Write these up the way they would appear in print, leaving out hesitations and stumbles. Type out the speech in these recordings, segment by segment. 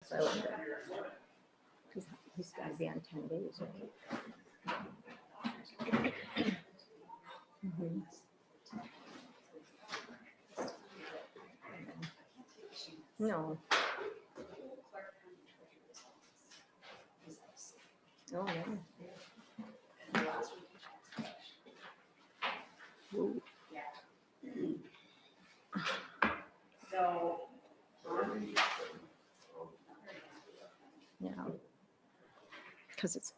So I wonder, because he's got to be on 10 days, right? Mhm. No. Oh, no. Ooh. So. Yeah. Because it's.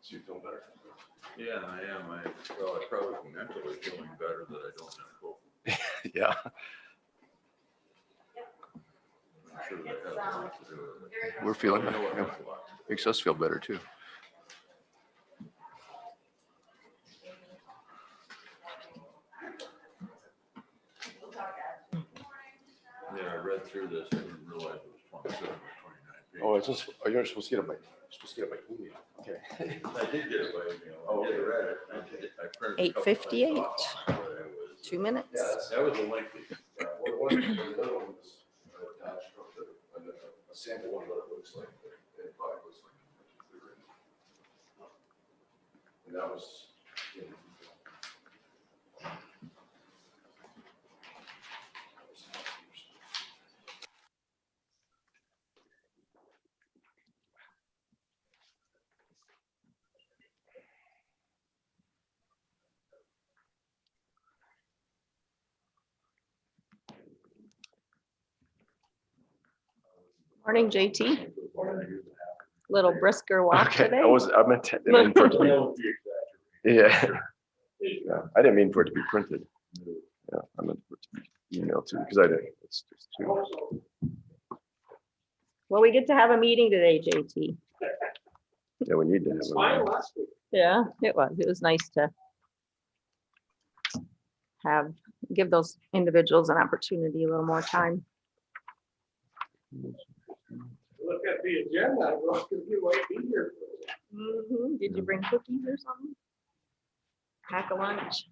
So you feel better? Yeah, I am. I probably mentally feeling better that I don't have COVID. Yeah. I'm sure that has a lot to do with it. We're feeling I know it it. has a lot to do Makes us feel better too. with it. Yeah, I read through this. I didn't realize it was 27 or 29 pages. Oh, it's just, oh, you're supposed to get it by, email. Okay. I did get it by email. Oh, I okay. did read it. I printed a couple 8:58. things off, but it was, 2 minutes. that was a lengthy. The other one was attached a sample of what it looks like. It probably looks like. And that was. Morning, JT. Little brisker walk Okay, today. I meant to, for it to be, yeah. Yeah, I didn't mean for it to be printed. Yeah, I meant for it to be emailed to, because I didn't, it's just too. Well, we get to have a meeting today, JT. Yeah, we need to have a. Yeah, it was. It was nice to give those individuals an opportunity, a little more time. Look at the agenda, I was gonna be right here. Did you bring cookies or something? Pack a lunch.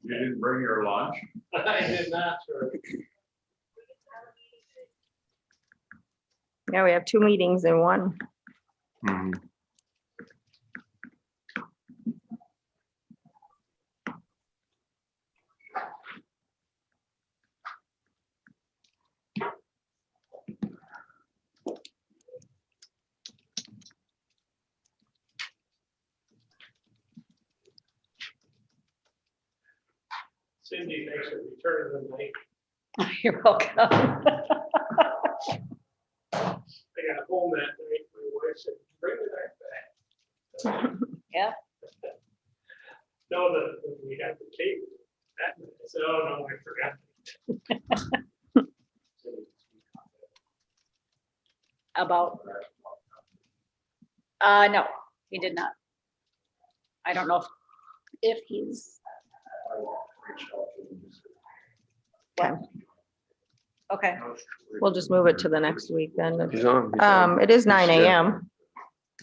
You didn't bring your lunch? I did not, sir. Yeah, we have 2 meetings in one. Mhm. Cindy, thanks for returning the night. You're welcome. I got home that night, my wife said, bring the knife back. Yeah. No, we got the cake that night. I said, oh, no, I forgot. About, no, he did not. I don't know if he's, okay, We'll just move it to the next week then. He's on. It is 9 a.m.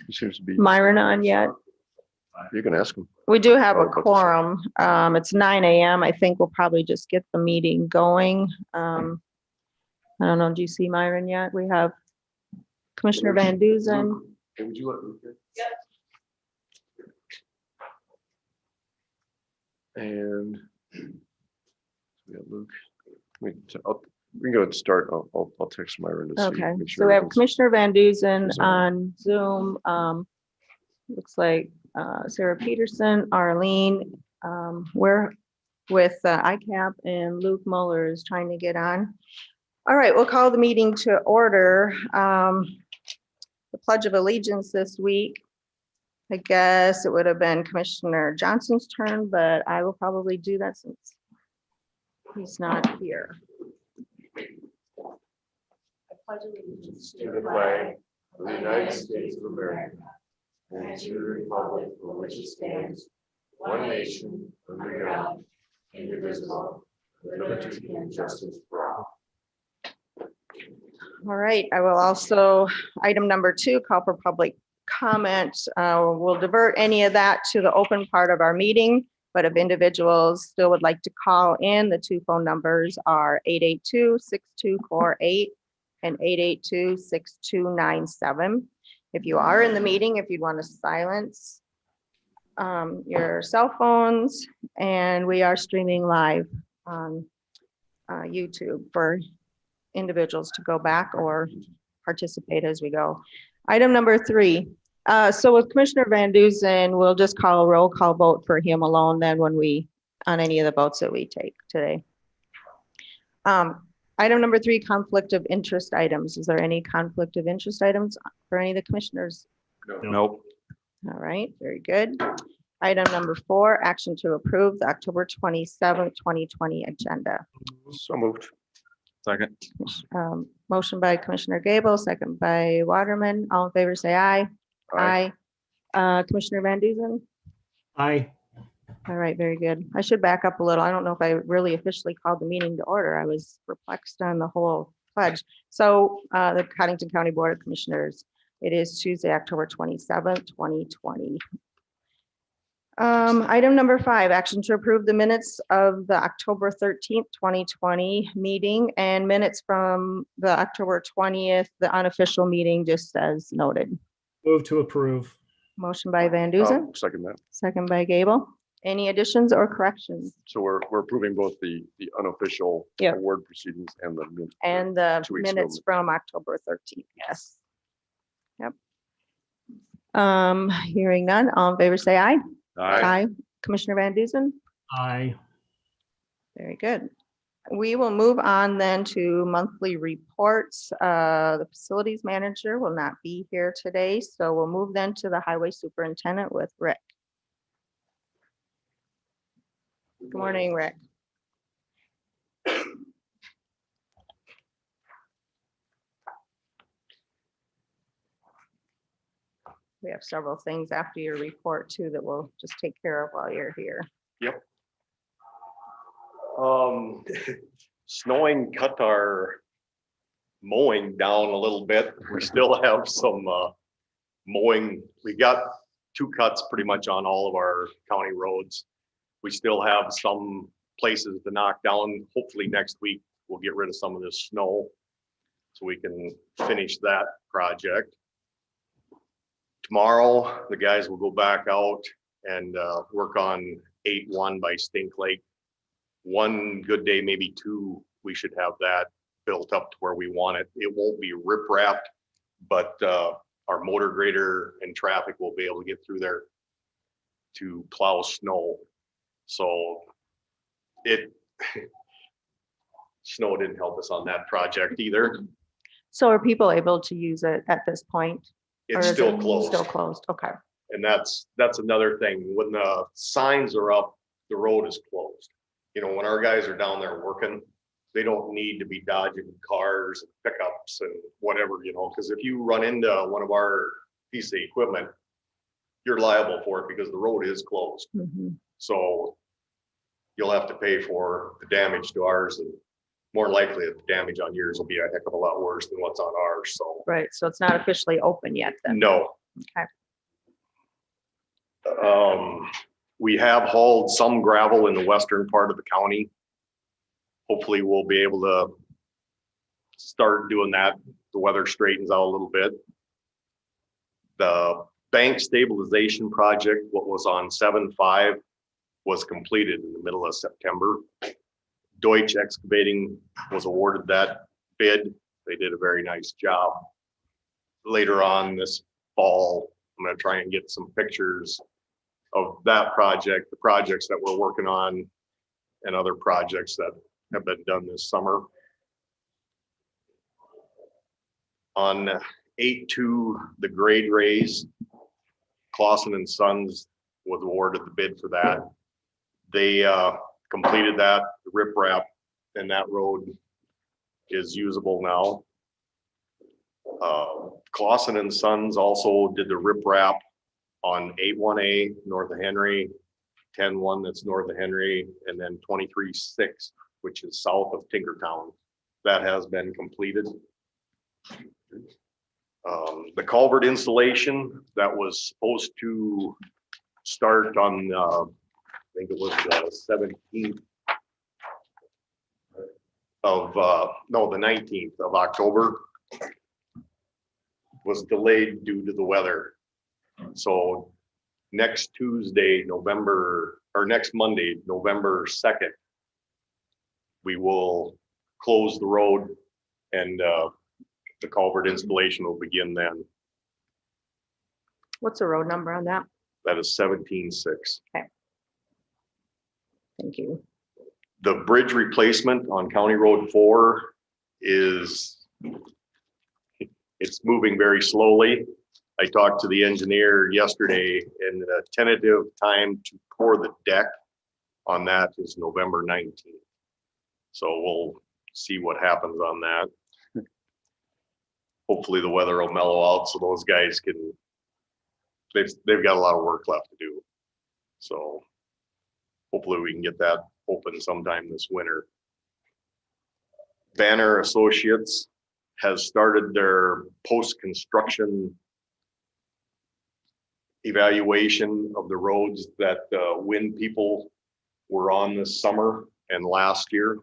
He seems to be. Myron on yet? You can ask him. We do have Oh, a about the same. quorum. It's 9 a.m. I think we'll probably just get the meeting going. I don't know, do you see Myron yet? We have Commissioner Van Duzen. Hey, would you let Luke in? And we got Luke. We can go ahead and start. I'll text Myron to see. Okay, make so sure we have everything's- Commissioner Van Duzen is on Zoom. Looks like Sarah Peterson, Arlene, we're with ICAP, and Luke Muller is trying to get on. All right, we'll call the meeting to order. The Pledge of Allegiance this week. I guess it would have been Commissioner Johnson's turn, but I will probably do that since he's not here. I pledge allegiance To the flag of the United States of America and to the republic for which it stands, one nation, under God, indivisible, with liberty and justice for all. All right, I will also, item number 2, call for public comments, we'll divert any of that to the open part of our meeting. But if individuals still would like to call in, the 2 phone numbers are 882-6248 and 882-6297. If you are in the meeting, if you'd want to silence your cell phones, and we are streaming live on YouTube for individuals to go back or participate as we go. Item number 3. So with Commissioner Van Dusen, we'll just call a roll call vote for him alone then when on any of the votes that we take today. Item number 3, conflict of interest items. Is there any conflict of interest items for any of the commissioners? Nope. All right, very good. Item number 4, action to approve the October 27th, 2020 agenda. So moved. Second. Motion by Commissioner Gable, second by Waterman. All in favor, say aye. Aye. Commissioner Van Dusen? Aye. All right, very good. I should back up a little. I don't know if I really officially called the meeting to order. I was perplexed on the whole pledge. So the Codington County Board of Commissioners, it is Tuesday, October 27th, 2020. Item number 5, action to approve the minutes of the October 13th, 2020 meeting and minutes from the October 20th, the unofficial meeting, just as noted. Move to approve. Motion by Van Dusen, Second that. second by Gable. Any additions or corrections? So we're approving both the unofficial Yep. award proceedings and the. And the 2 weeks ago. minutes from October 13th, yes. Yep. Hearing none, all in favor, say aye. Aye. Commissioner Van Dusen? Aye. Very good. We will move on then to monthly reports. The facilities manager will not be here today, so we'll move then to the highway superintendent with Rick. Good morning, Rick. We have several things after your report too that we'll just take care of while you're here. Snowing cut our mowing down a little bit. We still have some mowing. We got 2 cuts pretty much on all of our county roads. We still have some places to knock down. Hopefully next week we'll get rid of some of this snow so we can finish that project. Tomorrow, the guys will go back out and work on 8-1 by Stink Lake. One good day, maybe 2, we should have that built up to where we want it. It won't be rip wrapped, but our motor grader and traffic will be able to get through there to plow snow. So snow didn't help us on that project either. So are people able to use it at this point? Or It's is still it closed. Still closed, okay. And that's another thing. When the signs are up, the road is closed. You know, when our guys are down there working, they don't need to be dodging cars and pickups and whatever, you know, because if you run into one of our piece of equipment, you're liable for it because the road is closed. Mhm. So you'll have to pay for the damage to ours, and more likely the damage on yours will be a heck of a lot worse than what's on ours. So Right, so it's not officially open yet then? no. Okay. We have hauled some gravel in the western part of the county. Hopefully we'll be able to start doing that. The weather straightens out a little bit. The bank stabilization project, what was on 7-5, was completed in the middle of September. Deutsch Excavating was awarded that bid. They did a very nice job. Later on this fall, I'm going to try and get some pictures of that project, the projects that we're working on, and other projects that have been done this summer. On 8-2, the grade raise, Clausen and Sons was awarded the bid for that. They completed that, the riprap, and that road is usable now. Clausen and Sons also did the riprap on 8-1A north of Henry, 10-1 that's north of Henry, and then 23-6, which is south of Tinkertown. That has been completed. The culvert installation that was supposed to start on, I think it was the 17th of, no, the 19th of October, was delayed due to the weather. So next Tuesday, next Monday, November 2nd, we will close the road and the culvert installation will begin then. What's the road number on that? That is 17.6. Thank you. The bridge replacement on County Road 4 it's moving very slowly. I talked to the engineer yesterday and the tentative time to pour the deck on that is November 19th. So we'll see what happens on that. Hopefully the weather will mellow out so those guys can, they've got a lot of work left to do. So hopefully we can get that open sometime this winter. Banner Associates has started their post-construction evaluation of the roads that wind people were on this summer and last year.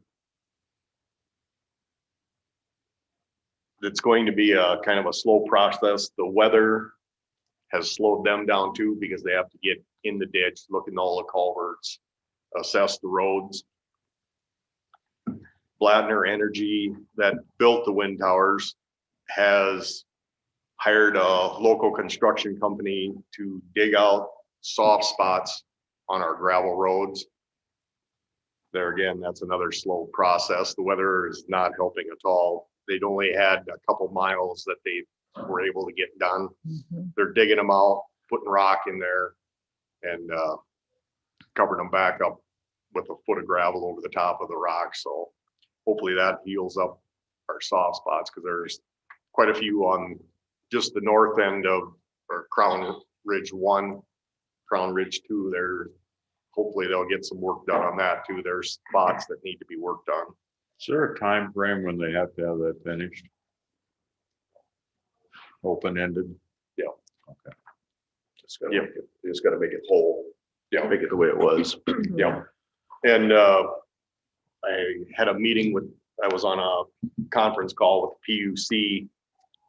It's going to be a kind of a slow process. The weather has slowed them down too because they have to get in the ditch, look at all the culverts, assess the roads. Blattner Energy that built the wind towers has hired a local construction company to dig out soft spots on our gravel roads. There again, that's another slow process. The weather is not helping at all. They'd only had a couple miles that they were able to get done. They're digging them out, putting rock in there and covering them back up with a foot of gravel over the top of the rock. So hopefully that heals up our soft spots because there's quite a few on just the north end of or Crown Ridge 1, Crown Ridge 2 there. Hopefully they'll get some work done on that too. There's spots that need to be worked on. Is there a time frame when they have to have that finished? Open-ended? Yeah. Okay. Just gotta make it whole. Yeah. Make it the way it was. Yeah. And I had a meeting I was on a conference call with PUC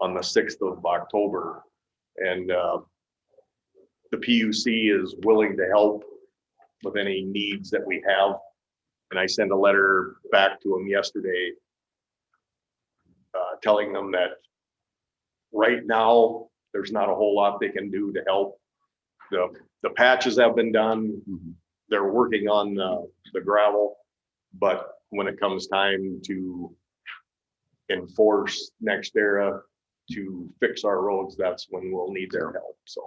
on the 6th of October. And the PUC is willing to help with any needs that we have. And I sent a letter back to them yesterday telling them that right now, there's not a whole lot they can do to help. The patches have been done. They're working on the gravel, but when it comes time to enforce next era to fix our roads, that's when we'll need their help. So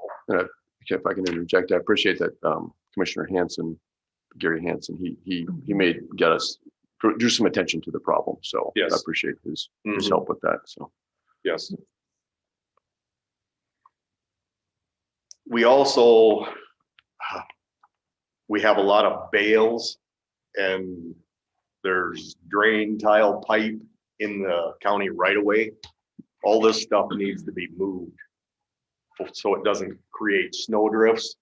If I can interject, I appreciate that Commissioner Hanson, Gary Hanson, he get us, drew some attention to the problem. So yes. I appreciate his help with that. So yes. We also, we have a lot of bales and there's drain tile pipe in the county right away. All this stuff needs to be moved so it doesn't create snow drifts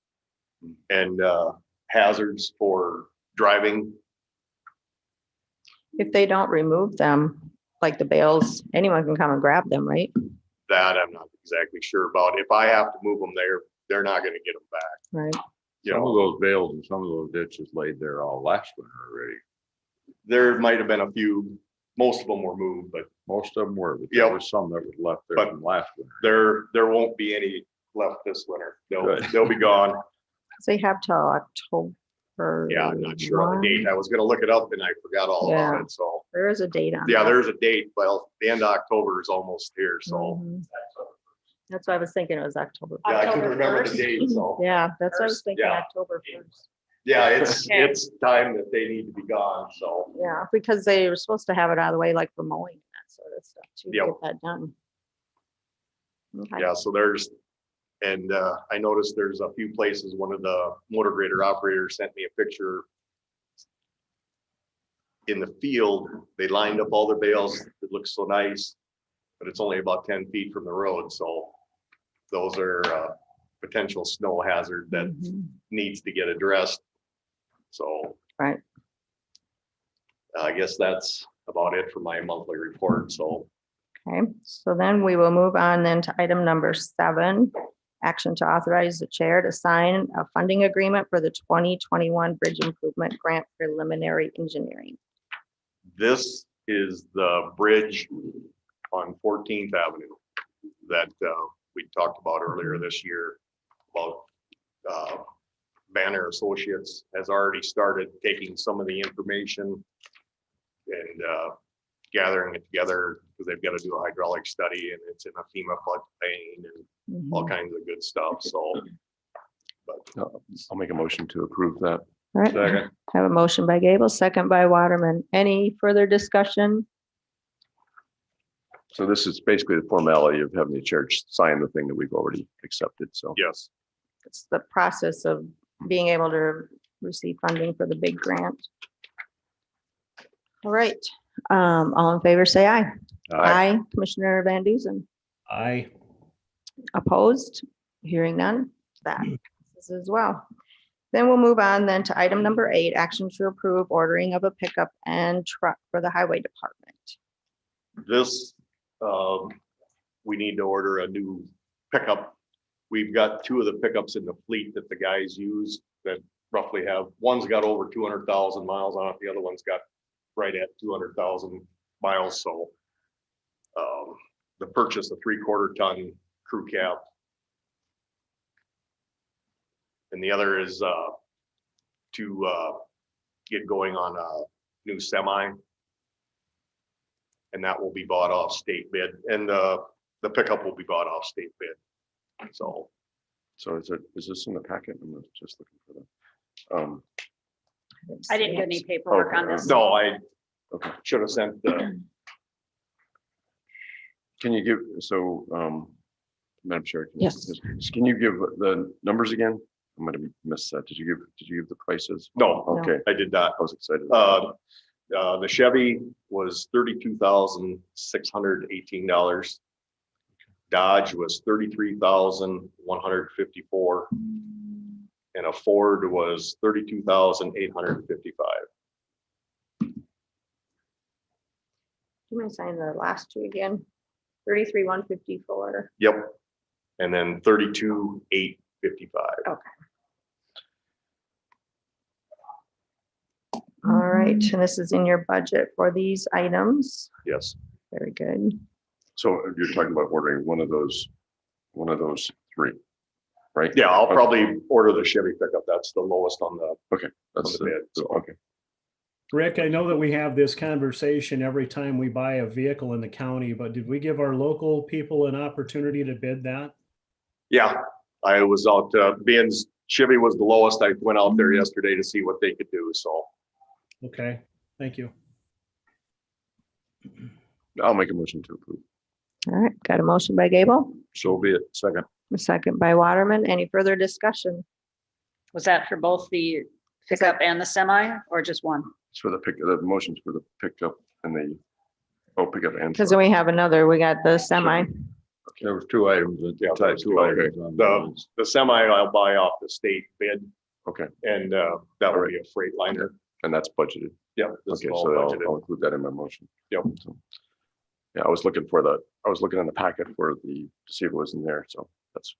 and hazards for driving. If they don't remove them, like the bales, anyone can come and grab them, right? That I'm not exactly sure about. If I have to move them there, they're not going to get them back. Right. You Some know, of those bales and some of those ditches laid there all last winter already. there might have been a few, most of them were moved, but Most of them were, but Yep. there was some that was left there But from last winter. there won't be any left this winter. Good. They'll be gone. They have till October. Yeah, I'm not sure on the date. I was gonna look it up and I forgot all about Yeah. it. So, There is a date on. yeah, that. there's a date. Well, the end of October is almost here. So, Mhm. That's why I was thinking it was October. yeah, I couldn't October remember the 1st. date. So, Yeah, that's what I was thinking, Yeah. October 1st. yeah, Okay. it's time that they need to be gone. So, Yeah, because they were supposed to have it out of the way, like for mowing and that sort of stuff, to Yep. get that done. Okay. yeah, so and I noticed there's a few places, one of the motor grader operators sent me a picture in the field. They lined up all their bales. It looks so nice. but it's only about 10 feet from the road, so those are potential snow hazard that Mhm. needs to get addressed. So. Right. I guess that's about it for my monthly report, so. Okay, so then we will move on then to item number 7. Action to authorize the chair to sign a funding agreement for the 2021 Bridge Improvement Grant Preliminary Engineering. This is the bridge on 14th Avenue that we talked about earlier this year. About Banner Associates has already started taking some of the information and gathering it together because they've got to do a hydraulic study and it's in a FEMA floodplain and all Mhm. kinds of good stuff. So, but I'll make a motion to approve that. All right, Second. have a motion by Gable, second by Waterman. Any further discussion? So this is basically the formality of having the church sign the thing that we've already accepted, so. yes, It's the process of being able to receive funding for the big grant. All right, all in favor, say aye. Aye. Commissioner Van Duzen. Aye. Opposed? Hearing none, that passes as well. Then we'll move on then to item number 8, action to approve ordering of a pickup and truck for the highway department. this, we need to order a new pickup. We've got 2 of the pickups in the fleet that the guys use that roughly have, one's got over 200,000 miles on it, the other one's got right at 200,000 miles, so the purchase of 3/4 ton crew cab. And the other is to get going on a new semi. And that will be bought off state bid, and the pickup will be bought off state bid. So, So is this in the packet? I'm just looking for that. I didn't get any paperwork on this. no, I Okay. should have sent the, Can you give, so, Madam Chair? Yes. Can you give the numbers again? I might have missed that. Did you give the prices? no, Okay, I did not. I was excited. The Chevy was $32,618. Dodge was $33,154. And a Ford was $32,855. You may sign the last 2 again. 33,154. Yep. And then 32,855. All right, and this is in your budget for these items. Yes. Very good. So you're talking about ordering one of those 3, right? Yeah, I'll probably order the Chevy pickup. That's the lowest on the, That's on the bid, so. Okay. Rick, I know that we have this conversation every time we buy a vehicle in the county, but did we give our local people an opportunity to bid that? yeah, I was out, being Chevy was the lowest. I went out there yesterday to see what they could do, so. Okay, thank you. I'll make a motion to approve. All right, got a motion by Gable, So be it. Second. a second by Waterman. Any further discussion? Was that for both the pickup and the semi, or just one? It's for the motions for the pickup and pickup and. Because then we have another, we got the semi. There was 2 items. Yeah, there was 2 items. The semi I'll buy off the state bid, Okay, and that will be a Freightliner. and that's budgeted. Yeah. This is Okay, all so I'll budgeted. include that in my motion. Yep. So, yeah, I was looking in the packet to see if it was in there, so that's.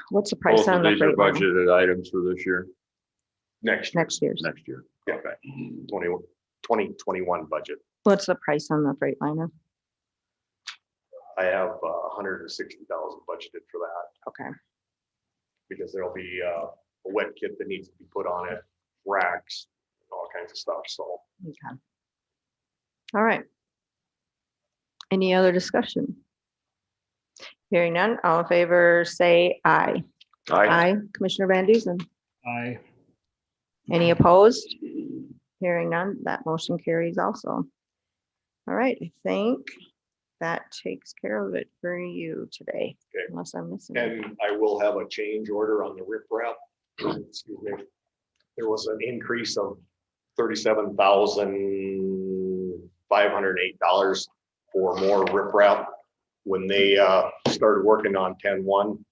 What's the price on the Freightliner? budgeted items for this year? Next year, Next year's. Next year. yeah, 2021 budget. What's the price on the Freightliner? I have 160,000 budgeted for that Okay, because there'll be a wet kit that needs to be put on it, racks, all kinds of stuff. So okay. All right. Any other discussion? Hearing none, all in favor, say aye. Aye. Commissioner Van Duzen. Aye. Any opposed? Hearing none, that motion carries also. All right, I think that takes care of it for you today, Okay. unless I'm missing. anything. and I will have a change order on the riprap. Excuse me. There was an increase of $37,508 for more riprap. When they started working on 10-1,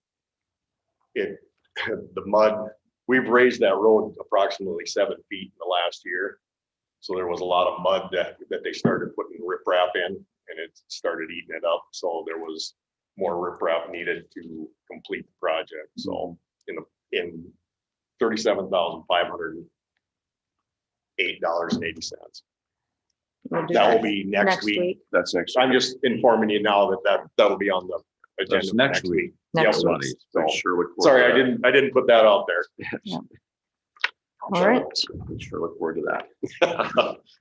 the mud, we've raised that road approximately 7 feet in the last year. So there was a lot of mud that they started putting riprap in, and it started eating it up. So there was more riprap needed to complete the project. So in $37,508.80. We'll do That will be next week. That's next. I'm just informing you now that'll be on the agenda That's for next week. Next Yep. week. So, Sure look forward sorry, to I didn't put that out there. All right. that. Sure look forward to that.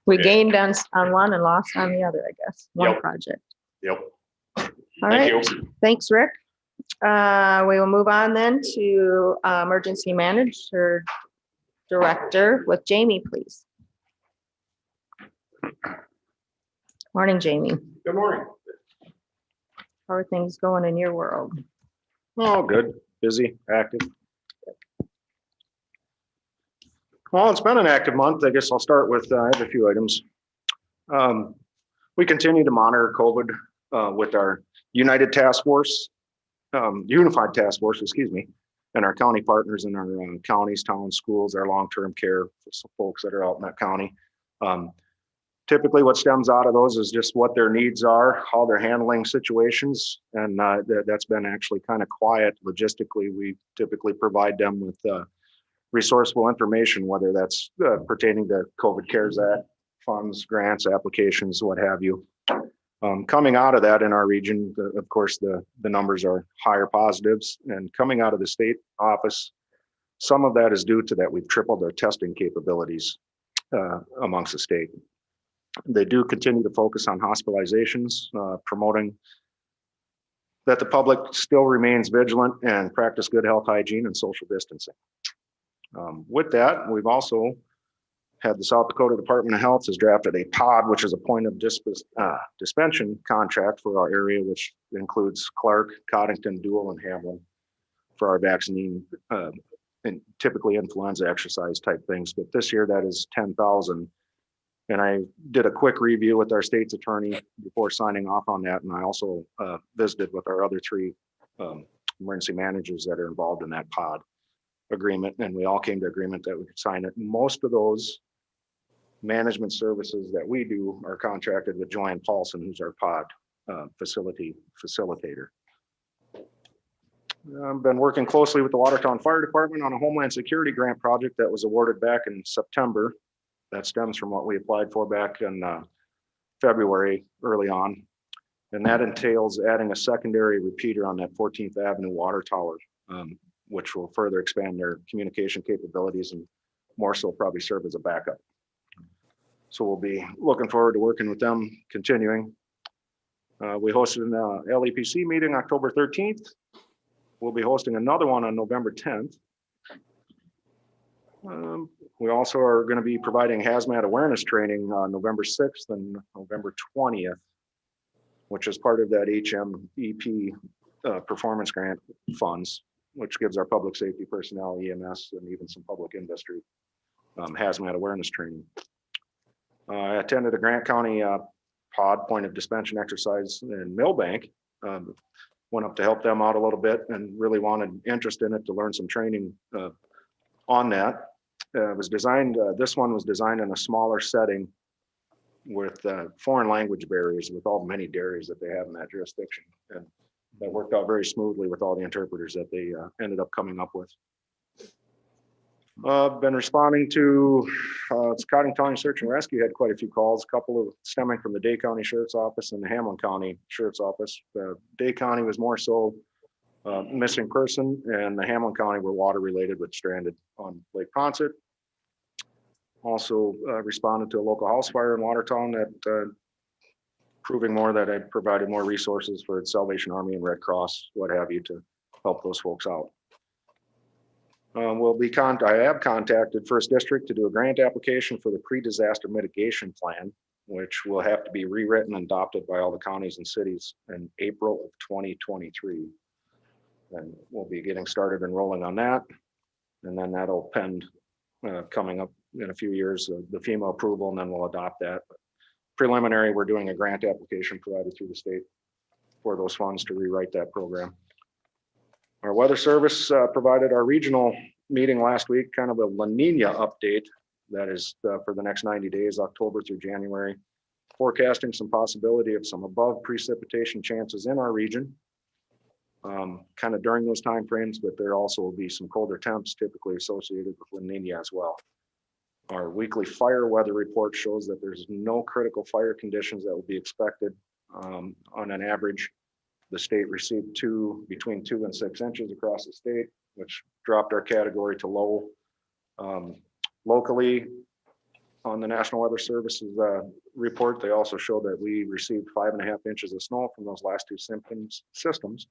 We Yeah. gained on one and lost on the other, I guess. One Yep. project. Yep. All Thank right. you. Thanks, Rick. We will move on then to emergency manager director with Jamie, please. Morning, Jamie. Good morning. How are things going in your world? Oh, good, busy, active. Well, it's been an active month. I guess I'll start with, I have a few items. We continue to monitor COVID with our United Task Force, Unified Task Force, excuse me, and our county partners in our counties, towns, schools, our long-term care for some folks that are out in that county. Typically what stems out of those is just what their needs are, how they're handling situations. And that's been actually kind of quiet logistically. We typically provide them with resourceful information, whether that's pertaining to COVID CARES Act funds, grants, applications, what have you. Coming out of that in our region, of course, the numbers are higher positives, and coming out of the state office, some of that is due to that we've tripled our testing capabilities amongst the state. They do continue to focus on hospitalizations, promoting that the public still remains vigilant and practice good health hygiene and social distancing. With that, we've also had the South Dakota Department of Health has drafted a POD, which is a point of dispensation contract for our area, which includes Clark, Codington, Dual, and Hamlin for our vaccine and typically influenza exercise type things. But this year that is 10,000. And I did a quick review with our state's attorney before signing off on that. And I also visited with our other 3 emergency managers that are involved in that POD agreement. And we all came to agreement that we could sign it. Most of those management services that we do are contracted with Joanne Paulson, who's our POD facilitator. I've been working closely with the Watertown Fire Department on a Homeland Security grant project that was awarded back in September. That stems from what we applied for back in February early on. And that entails adding a secondary repeater on that 14th Avenue water tower, which will further expand their communication capabilities and more so probably serve as a backup. So we'll be looking forward to working with them, continuing. We hosted an LEPC meeting October 13th. We'll be hosting another one on November 10th. We also are going to be providing hazmat awareness training on November 6th and November 20th, which is part of that HMEP performance grant funds, which gives our public safety personnel, EMS, and even some public industry hazmat awareness training. I attended a Grant County POD point of dispensation exercise in Millbank. Went up to help them out a little bit and really wanted interest in it to learn some training on that. It was designed, this one was designed in a smaller setting with foreign language barriers with all the many dairies that they have in that jurisdiction. And that worked out very smoothly with all the interpreters that they ended up coming up with. Been responding to Codington County Search and Rescue had quite a few calls, a couple of stemming from the Day County Sheriff's Office and the Hamlin County Sheriff's Office. Day County was more so missing person, and the Hamlin County were water related with stranded on Lake Ponset. Also responded to a local house fire in Watertown that proving more that I provided more resources for Salvation Army and Red Cross, what have you, to help those folks out. I have contacted First District to do a grant application for the pre-disaster mitigation plan, which will have to be rewritten and adopted by all the counties and cities in April of 2023. And we'll be getting started enrolling on that. And then that'll pend coming up in a few years, the FEMA approval, and then we'll adopt that. preliminary, we're doing a grant application provided through the state for those funds to rewrite that program. Our weather service provided our regional meeting last week, kind of a La Nina update. That is for the next 90 days, October through January, forecasting some possibility of some above precipitation chances in our region. Kind of during those timeframes, but there also will be some colder temps typically associated with La Nina as well. Our weekly fire weather report shows that there's no critical fire conditions that will be expected. On an average, the state received between 2 and 6 inches across the state, which dropped our category to low. Locally, on the National Weather Service's report, they also showed that we received 5.5 inches of snow from those last 2 systems,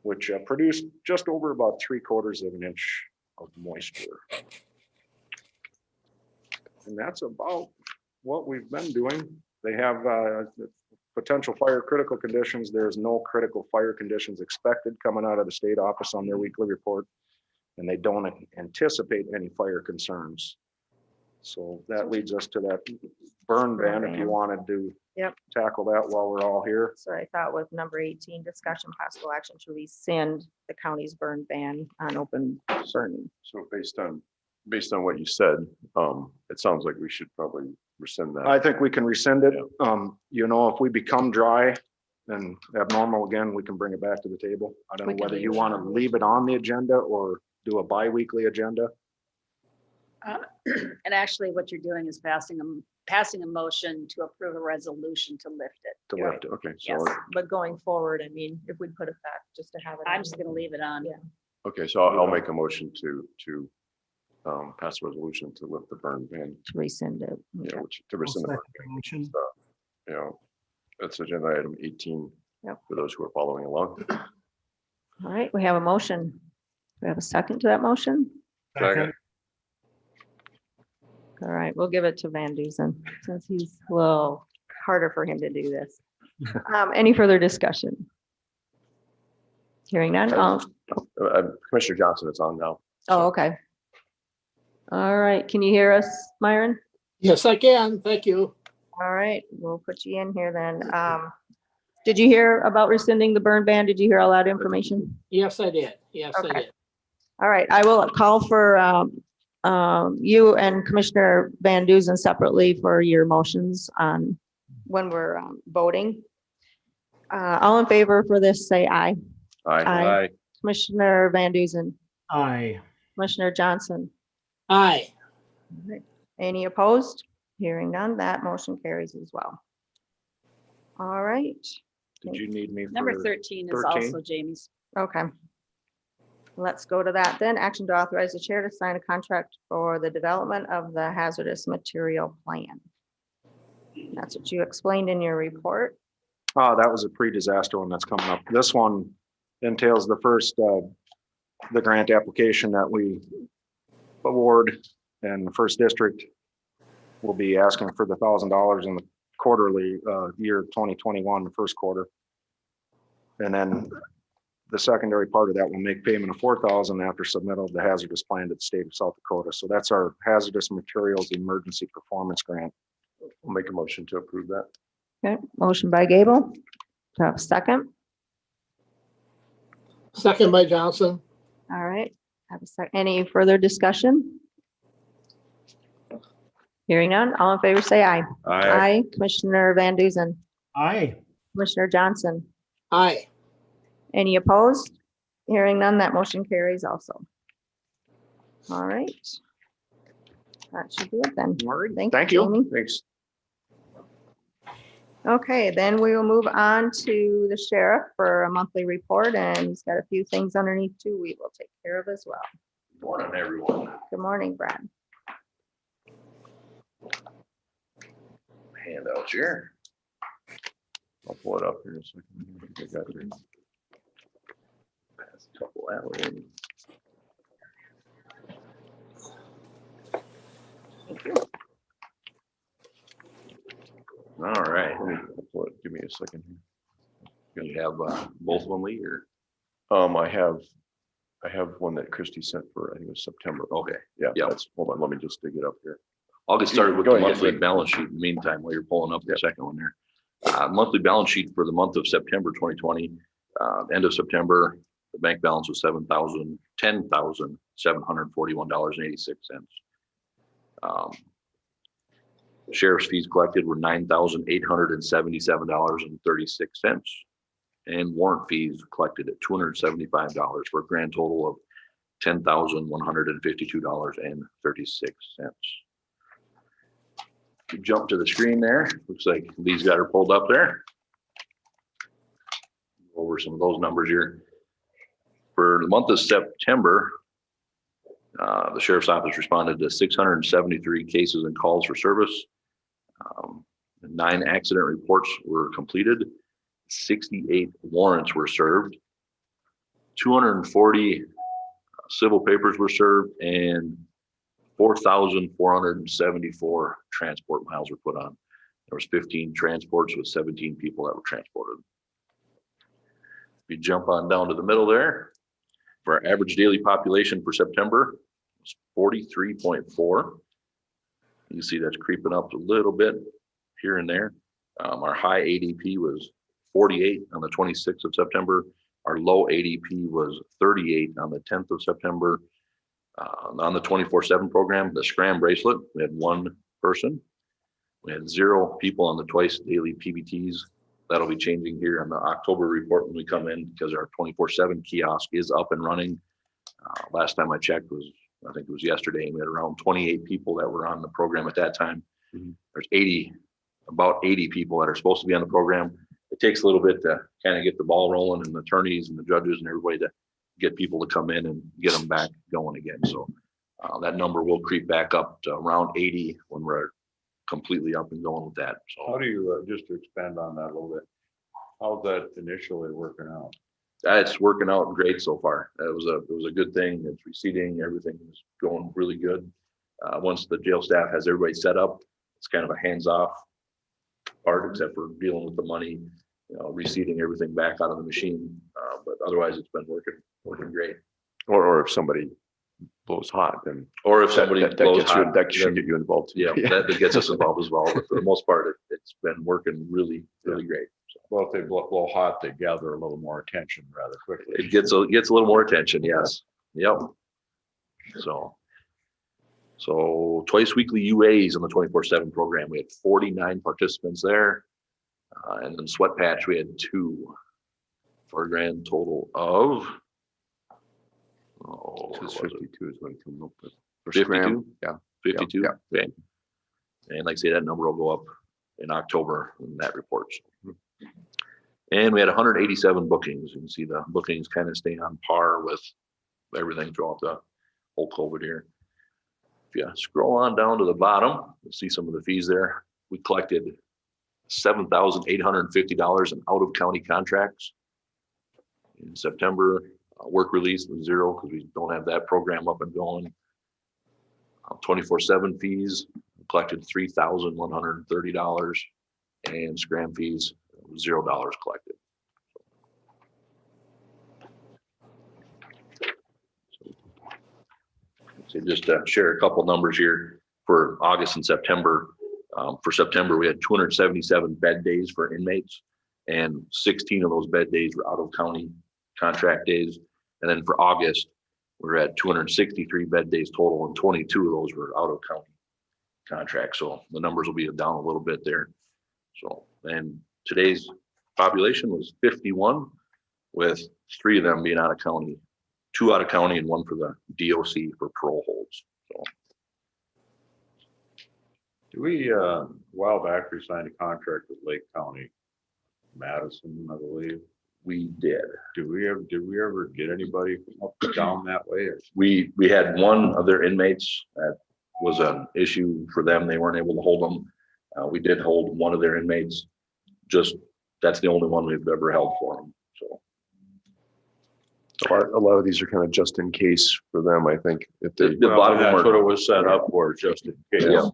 which produced just over about 3/4 of an inch of moisture. And that's about what we've been doing. They have potential fire critical conditions. There's no critical fire conditions expected coming out of the state office on their weekly report, and they don't anticipate any fire concerns. So that leads us to that burn ban, if you wanted to tackle that while we're all here. So I thought with number 18, discussion possible action to rescind the county's burn ban on open burning. So based on what you said, it sounds like we should probably rescind that. I think we can rescind it. You know, if we become dry and abnormal again, we can bring it back to the table. I don't We know can whether leave you it want to on. leave it on the agenda or do a bi-weekly agenda. And actually what you're doing is passing a motion to approve a resolution to lift it. To lift it. Okay, Yes. so, But going forward, I mean, if we put it back, just to have it. I'm on. just gonna leave it on. Yeah. okay, so I'll make a motion to pass a resolution to lift the burn ban, To rescind it. you know, Okay. which to rescind the burn Second ban. motion. You know, that's agenda item 18 Yep. for those who are following along. All right, we have a motion. We have a second to that motion? Second. All right, we'll give it to Van Dusen since he's a little harder for him to do this. Any further discussion? Hearing none. Commissioner Johnson, it's on now. Oh, okay. All right, can you hear us, Myron? Yes, I can. Thank you. All right, we'll put you in here then. Did you hear about rescinding the burn ban? Did you hear all that information? Yes, I did. Yes, I Okay. did. All right, I will call for you and Commissioner Van Dusen separately for your motions on when we're voting. All in favor for this, say aye. Aye. Commissioner Van Dusen, Aye. Commissioner Johnson. Aye. Any opposed? Hearing none, that motion carries as well. All right, Did you need me for? Number 13 is 13? also Jamie's. okay. Let's go to that then. Action to authorize the chair to sign a contract for the development of the hazardous material plan. That's what you explained in your report. That was a pre-disaster one that's coming up. This one entails the first, the grant application that we award, and the first district will be asking for the $1,000 in the quarterly year 2021, the first quarter. And then the secondary part of that will make payment of $4,000 after submittal of the hazardous plan to the state of South Dakota. So that's our hazardous materials emergency performance grant. I'll make a motion to approve that. Okay, motion by Gable. Do I have a second? Second by Johnson. All right, have a sec. Any further discussion? Hearing none, all in favor say aye. Aye. Commissioner Van Dusen, Aye. Commissioner Johnson. Aye. Any opposed? Hearing none, that motion carries also. All right. That should do it then. All right, Thank thank you, you. Jamie. Thanks. Okay, then we will move on to the sheriff for a monthly report, and he's got a few things underneath too we will take care of as well. Morning, everyone. Good morning, Brad. Handouts here. I'll pull it up here in a second. I think I got it. Pass a couple that way. All right, let me pull it. Give me a second here. You have both of them, Lee, or? I have one that Christie sent for, I think it was September. Okay, yeah, that's, hold on, let me just dig it up here. I'll get started with Go the ahead, monthly Rick. balance sheet in the meantime, while you're pulling up the second one there. Monthly balance sheet for the month of September 2020, end of September, the bank balance was $10,741.86. Sheriff's fees collected were $9,877.36. And warrant fees collected at $275 for a grand total of $10,152.36. Jump to the screen there. Looks like these got her pulled up there. Over some of those numbers here. For the month of September, the sheriff's office responded to 673 cases and calls for service. 9 accident reports were completed. 68 warrants were served. 240 civil papers were served, and 4,474 transport miles were put on. There was 15 transports with 17 people that were transported. If you jump on down to the middle there, for our average daily population for September, it was 43.4. You can see that's creeping up a little bit here and there. Our high ADP was 48 on the 26th of September. Our low ADP was 38 on the 10th of September. On the 24/7 program, the Scram bracelet, we had 1 person. We had 0 people on the twice daily PBTs. That'll be changing here on the October report when we come in, because our 24/7 kiosk is up and running. Last time I checked was, I think it was yesterday, and we had around 28 people that were on the program at that time. There's about 80 people that are supposed to be on the program. It takes a little bit to kind of get the ball rolling, and the attorneys and the judges and everybody to get people to come in and get them back going again. So that number will creep back up to around 80 when we're completely up and going with that. How So do you, just to expand on that a little bit, how's that initially working out? it's working out great so far. It was a good thing. It's receding. Everything is going really good. Once the jail staff has everybody set up, it's kind of a hands-off part, except for dealing with the money, receding everything back out of the machine. But otherwise, it's been working great. Or if somebody blows hot, then Or if somebody blows hot, that should get you involved. yeah, that gets us involved as well. But for the most part, it's been working really great. So Well, if they blow hot, they gather a little more attention rather quickly. it gets a little more attention. Yes. Yep. So twice weekly UAs on the 24/7 program. We had 49 participants there. And then Sweat Patch, we had 2 for a grand total of. This is 52 is what it comes up with. For 52? Scram, yeah. 52. Yeah. Okay. And like I say, that number will go up in October in that report. And we had 187 bookings. You can see the bookings kind of stay on par with everything throughout the whole COVID here. If you scroll on down to the bottom, you'll see some of the fees there. We collected $7,850 in out-of-county contracts. In September, work release was 0 because we don't have that program up and going. 24/7 fees, collected $3,130, and Scram fees, $0 collected. So just to share a couple numbers here for August and September. For September, we had 277 bed days for inmates, and 16 of those bed days were out-of-county contract days. And then for August, we're at 263 bed days total, and 22 of those were out-of-county contracts. So the numbers will be down a little bit there. So, and today's population was 51, with 3 of them being out of county, 2 out of county, and 1 for the DOC for parole holds. So. Do we, a while back, we signed a contract with Lake County, Madison, I believe. We did. Did we ever get anybody from up and down that way? Or We had 1 of their inmates that was an issue for them. They weren't able to hold them. We did hold 1 of their inmates. Just, that's the only one we've ever held for them. So. A lot of these are kind of just in case for them, I think. If they, A lot of them that's are- what it was set up for, just in case. Yeah.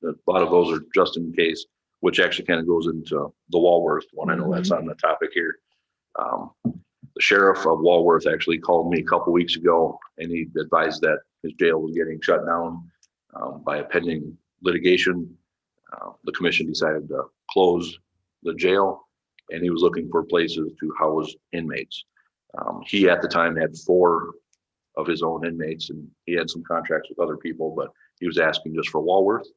A lot of those are just in case, which actually kind of goes into the Walworth one. I know that's on the topic here. The sheriff of Walworth actually called me a couple weeks ago, and he advised that his jail was getting shut down by a pending litigation, the commission decided to close the jail, and he was looking for places to house inmates. He at the time had 4 of his own inmates, and he had some contracts with other people, but he was asking just for Walworth.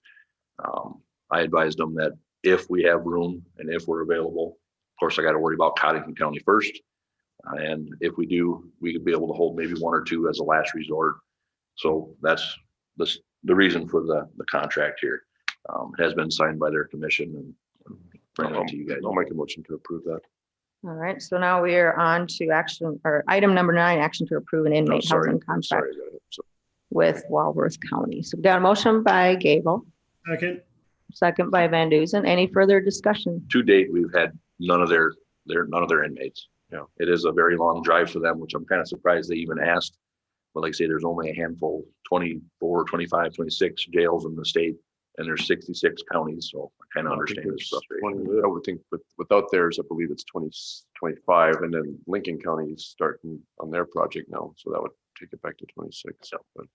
I advised him that if we have room and if we're available, of course, I got to worry about Codington County first. And if we do, we could be able to hold maybe 1 or 2 as a last resort. So that's the reason for the contract here. It has been signed by their commission, and bring it to you guys. I'll make a motion to approve that. All right, so now we are on to action, or item number 9, action to approve an inmate sorry. housing contract Sorry, I got it. So, with Walworth County. So we got a motion by Gable, Second. second by Van Duzen. Any further discussion? To date, we've had none of their inmates. Yeah. It is a very long drive for them, which I'm kind of surprised they even asked. But like I say, there's only a handful, 24, 25, 26 jails in the state, and there's 66 counties. So I kind of understand this frustration. I would think without theirs, I believe it's 25, and then Lincoln County is starting on their project now, so that would take it back to 26. But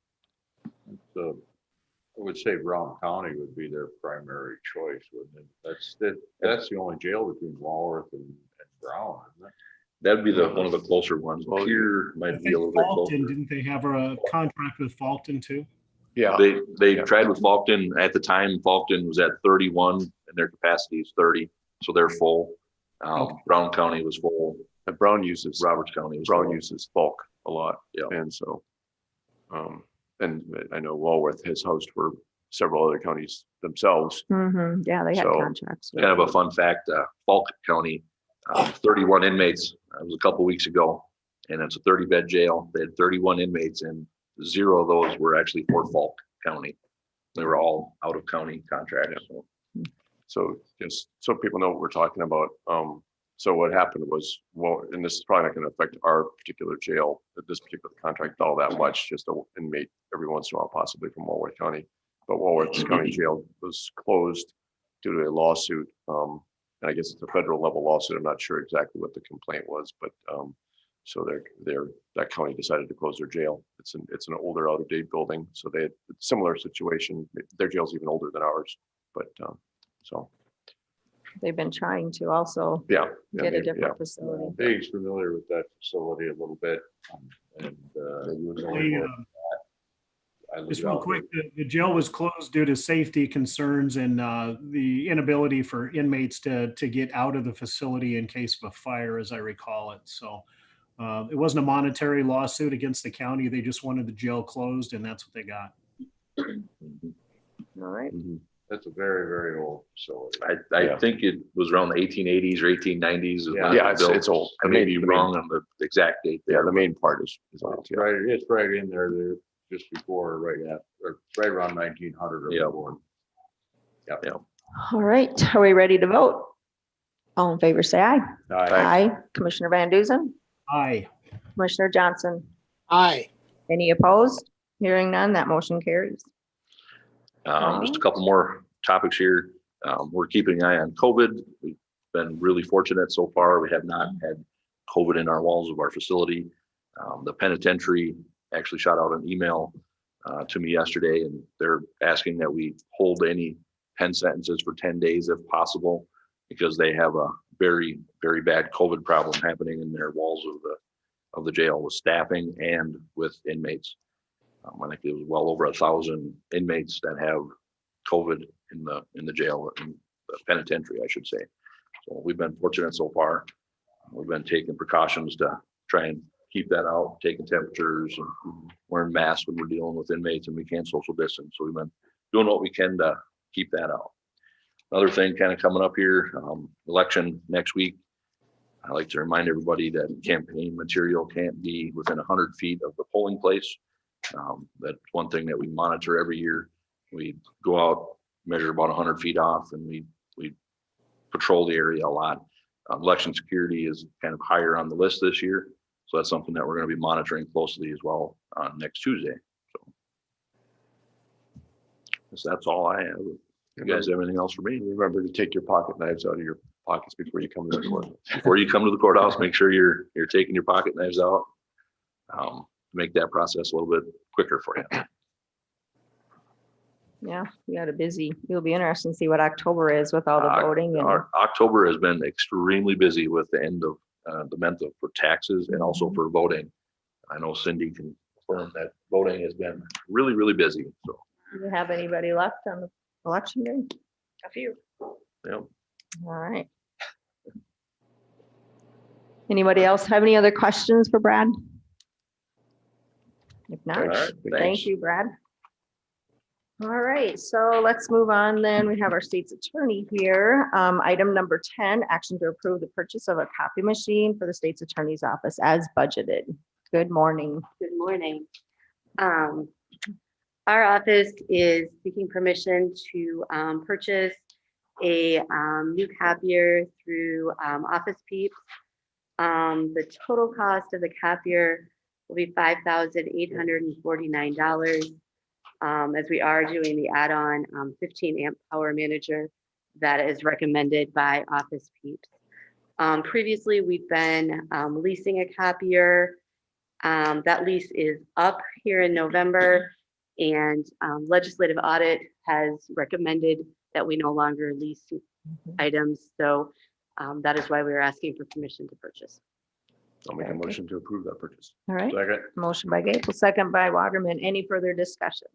So I would say Brown County would be their primary choice, wouldn't it? That's the only jail between Walworth and Brown, isn't it? That'd be one of the closer ones. Here I might be think a little bit Fulton, closer. didn't they have a contract with Fulton too? yeah, They tried with Faulkton. At the time, Faulkton was at 31 and their capacity is 30. So they're full. Okay. Brown County was full. and Brown uses Roberts County was Brown full. uses bulk a lot. Yeah. And so, and I know Walworth has housed for several other counties themselves. Yeah, they had So, contracts. with- Kind of a fun fact, Falk County, 31 inmates. It was a couple weeks ago, and it's a 30-bed jail. They had 31 inmates, and 0 of those were actually for Falk County. They were all out of county contracts. So So just so people know what we're talking about. So what happened was, well, and this is probably not going to affect our particular jail, this particular contract all that much, just an inmate every once in a while, possibly from Walworth County. But Walworth County Jail was closed due to a lawsuit. And I guess it's a federal level lawsuit. I'm not sure exactly what the complaint was, but so that county decided to close their jail. It's an older, out of date building. So they had a similar situation. Their jail's even older than ours, but so They've been trying to also yeah. get a yeah. different facility. Dave's familiar with that facility a little bit. And he was only They, I lived Just real out quick, the jail was closed due to safety concerns and the inability for inmates to get out of the facility in case of a fire, as I recall it. So it wasn't a monetary lawsuit against the county. They just wanted the jail closed, and that's what they got. All right. That's a very, very old facility. I Yeah. think it was around the 1880s or 1890s. Yeah, it's old. I may be wrong on the exact date Yeah, there. the main part is old, It's yeah. right, it's right in there, just before, or right around 1900 or Yeah. more. All right. Are we ready to vote? All in favor, say aye. Aye. Aye. Commissioner Van Duzen, Aye. Commissioner Johnson. Aye. Any opposed? Hearing none, that motion carries. Just a couple more topics here. We're keeping an eye on COVID. We've been really fortunate so far. We have not had COVID in our walls of our facility. The penitentiary actually shot out an email to me yesterday, and they're asking that we hold any pen sentences for 10 days if possible, because they have a very, very bad COVID problem happening in their walls of the jail with staffing and with inmates. I think it was well over 1,000 inmates that have COVID in the jail, in the penitentiary, I should say. So we've been fortunate so far. We've been taking precautions to try and keep that out, taking temperatures and wearing masks when we're dealing with inmates, and we can't social distance. So we've been doing what we can to keep that out. Another thing kind of coming up here, election next week. I like to remind everybody that campaign material can't be within 100 feet of the polling place. That's one thing that we monitor every year. We go out, measure about 100 feet off, and we patrol the area a lot. Election security is kind of higher on the list this year. So that's something that we're going to be monitoring closely as well on next Tuesday. So that's all I have. You guys have anything else for me? Remember to take your pocket knives out of your pockets before you come to the court. Before you come to the courthouse, make sure you're taking your pocket knives out. Make that process a little bit quicker for you. Yeah, you'll be interested to see what October is with all the voting and, Our October has been extremely busy with the end of the month for taxes and also for voting. I know Cindy can confirm that voting has been really, really busy. So, do you have anybody left on the election day? A few. yeah. All right. Anybody else have any other questions for Brad? If All not, right, thank thanks. you, Brad. All right, so let's move on then. We have our state's attorney here. Item number 10, action to approve the purchase of a copy machine for the state's attorney's office as budgeted. Good morning. Good morning. Our office is seeking permission to purchase a new copier through Office Peeps. The total cost of the copier will be $5,849. As we are doing the add-on 15 amp power manager that is recommended by Office Peeps. Previously, we've been leasing a copier. That lease is up here in November, and legislative audit has recommended that we no longer lease items. So that is why we are asking for permission to purchase. I'll make a motion to approve that purchase. All right, Second. motion by Gable, second by Waterman. Any further discussion?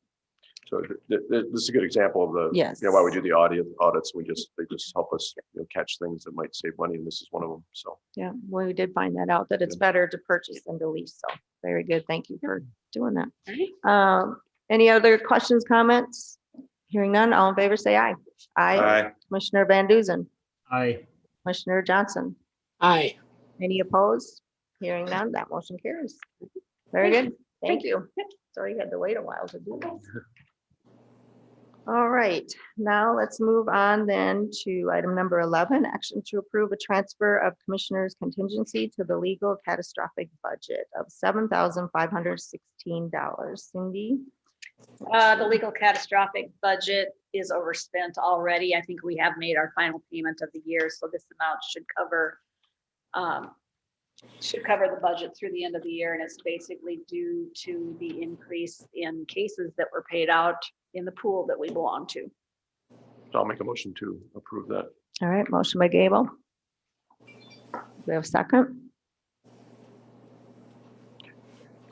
So this is a good example of the, Yes. why we do the audits. They just help us, catch things that might save money, and this is one of them. So Yeah, well, we did find that out, that it's better to purchase than to lease. So very good. Thank you for doing that. Any other questions, comments? Hearing none, all in favor, say aye. Aye. Commissioner Van Duzen, Aye. Commissioner Johnson. Aye. Any opposed? Hearing none, that motion carries. Very good. Thank you. Sorry you had to wait a while to do this. All right, now let's move on then to item number 11, action to approve a transfer of commissioner's contingency to the legal catastrophic budget of $7,516. Cindy? The legal catastrophic budget is overspent already. I think we have made our final payment of the year, so this amount should cover the budget through the end of the year, and it's basically due to the increase in cases that were paid out in the pool that we belong to. I'll make a motion to approve that. All right, motion by Gable. Do we have a second?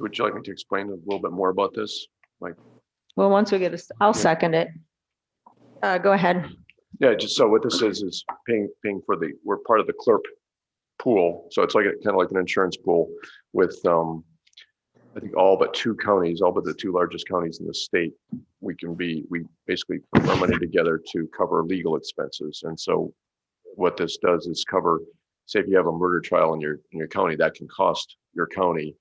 Would you like me to explain a little bit more about this? Well, once we get I'll second it. Go ahead. Yeah, just so what this is paying for we're part of the clerk pool. So it's like kind of like an insurance pool with, I think all but two counties, all but the two largest counties in the state. We basically put our money together to cover legal expenses. And so what this does is cover, say if you have a murder trial in your county, that can cost your county,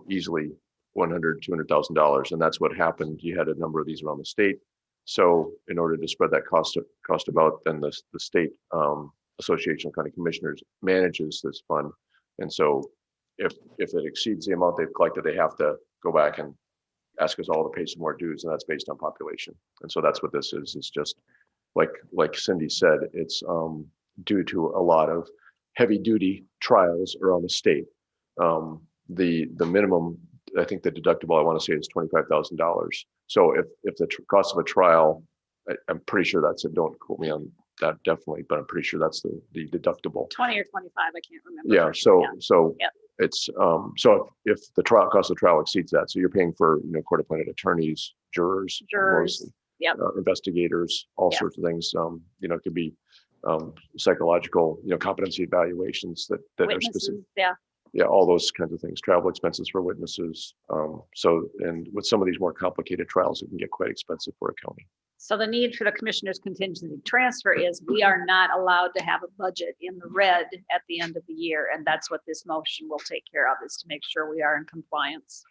easily $100,000, $200,000. And that's what happened. You had a number of these around the state. So in order to spread that cost about, then the state Association of County Commissioners manages this fund. And so if it exceeds the amount they've collected, they have to go back and ask us all to pay some more dues, and that's based on population. And so that's what this is. It's just like Cindy said, it's due to a lot of heavy duty trials around the state. The minimum, I think the deductible I want to say is $25,000. So if the cost of a trial, I'm pretty sure that's it. Don't quote me on that definitely, but I'm pretty sure that's the deductible. 20 or 25, I can't remember. Yeah. for sure. So Yep. it's so if the cost of trial exceeds that, so you're paying for court appointed attorneys, jurors, mostly, Yep. Investigators, all Yep. sorts of things. It could be psychological, competency evaluations that are specific. Witnesses, yeah. Yeah, all those kinds of things, travel expenses for witnesses. And with some of these more complicated trials, it can get quite expensive for a county. So the need for the commissioner's contingency transfer is we are not allowed to have a budget in the red at the end of the year. And that's what this motion will take care of, is to make sure we are in compliance.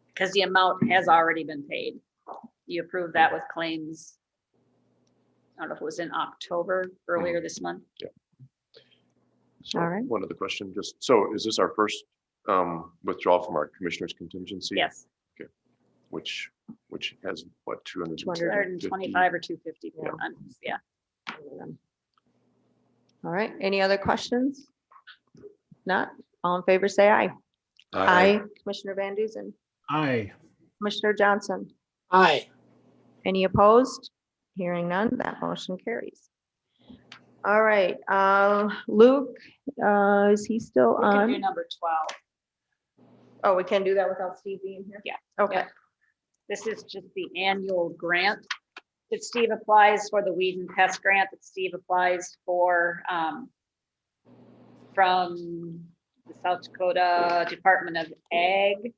Because the amount has already been paid. You approved that with claims. I don't know if it was in October, earlier this month. Yeah. So All right. one other question, so is this our first withdrawal from our commissioner's contingency? Yes, Which has what, 225 or 250. Yeah. Yeah. All right, any other questions? Not, all in favor, say aye. Aye. Commissioner Van Duzen, Aye. Commissioner Johnson, Aye. Any opposed? Hearing none, that motion carries. All right, Luke, is he still We can do on? number 12. Oh, we can do that without Steve being here? Yeah. Okay, This is just the annual grant that Steve applies for, the weed and pest grant that Steve applies for from the South Dakota Department of Ag.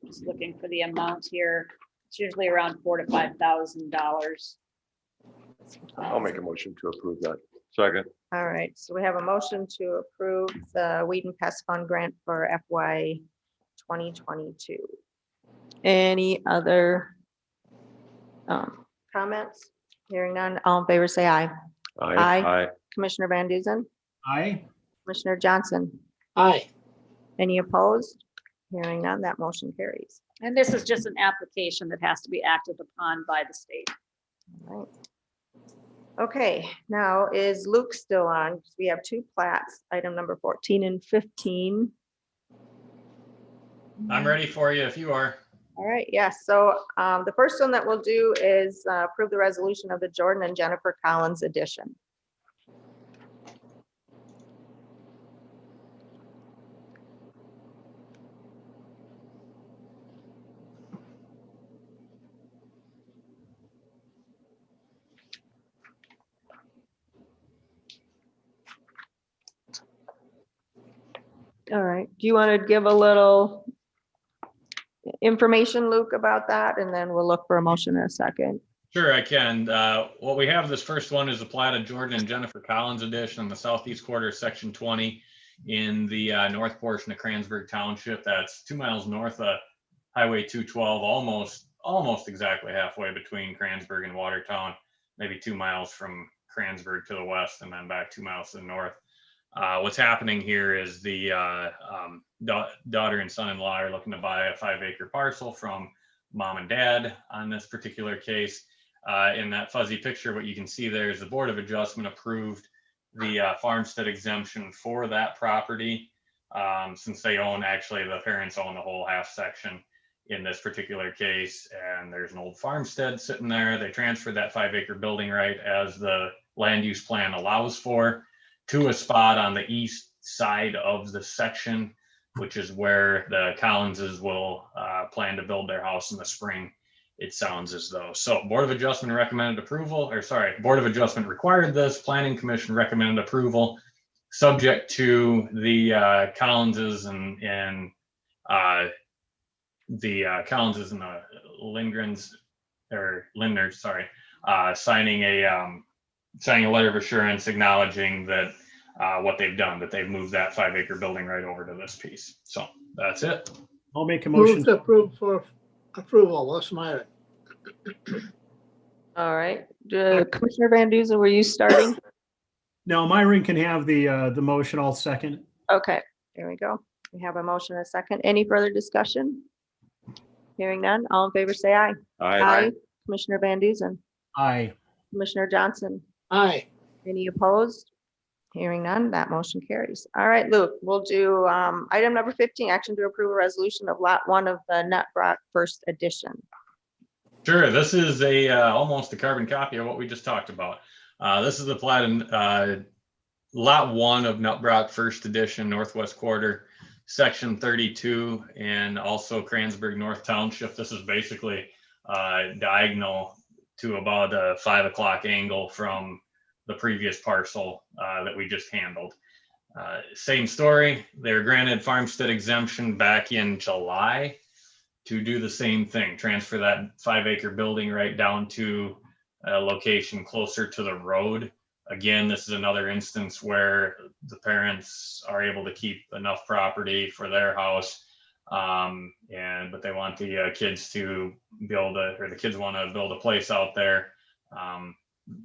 Just looking for the amount here. It's usually around $4,000 to $5,000. I'll make a motion to approve that. Second. all right, so we have a motion to approve the Weed and Pest Fund grant for FY 2022. Any other comments? Hearing none, all in favor, say aye. Aye. Commissioner Van Duzen, Aye. Commissioner Johnson, Aye. any opposed? Hearing none, that motion carries. And this is just an application that has to be acted upon by the state. All right. Okay, now is Luke still on? We have two plats, item number 14 and 15. I'm ready for you if you are. All right, yes, so the first one that we'll do is approve the resolution of the Jordan and Jennifer Collins edition. All right, do you want to give a little information, Luke, about that? And then we'll look for a motion in a second. Sure, I can. What we have, this first one is the plat of Jordan and Jennifer Collins edition on the southeast quarter of section 20 in the north portion of Kransburg Township. That's 2 miles north of Highway 212, almost exactly halfway between Kransburg and Watertown, maybe 2 miles from Kransburg to the west and then back 2 miles to the north. What's happening here is the daughter and son-in-law are looking to buy a 5-acre parcel from mom and dad on this particular case. In that fuzzy picture, what you can see there is the Board of Adjustment approved the farmstead exemption for that property. Since they own, actually, the parents own the whole half section in this particular case, and there's an old farmstead sitting there. They transferred that 5-acre building right as the land use plan allows for to a spot on the east side of the section, which is where the Collinses will plan to build their house in the spring, it sounds as though. So Board of Adjustment recommended approval, or sorry, Board of Adjustment required this, Planning Commission recommended approval, subject to the Collinses and the Collinses and the Lindgrens, or Lindners, sorry, signing a letter of assurance acknowledging that what they've done, that they've moved that 5-acre building right over to this piece. So that's it. I'll make a Move motion. to approve for approval. Les Meyer. All right, Commissioner Van Duzen, were you starting? No, Myron can have the motion. I'll second. Okay, there we go. We have a motion and a second. Any further discussion? Hearing none, all in favor, say aye. Aye. Commissioner Van Duzen, Aye. Commissioner Johnson, Aye. any opposed? Hearing none, that motion carries. All right, Luke, we'll do item number 15, action to approve a resolution of lot 1 of the Nut Brock First Edition. Sure, this is almost a carbon copy of what we just talked about. This is the plat in lot 1 of Nutbrock First Edition, Northwest Quarter, Section 32, and also Kransburg North Township. This is basically diagonal to about a 5 o'clock angle from the previous parcel that we just handled. Same story. They were granted farmstead exemption back in July to do the same thing, transfer that 5-acre building right down to a location closer to the road. Again, this is another instance where the parents are able to keep enough property for their house, but they want the kids to the kids want to build a place out there.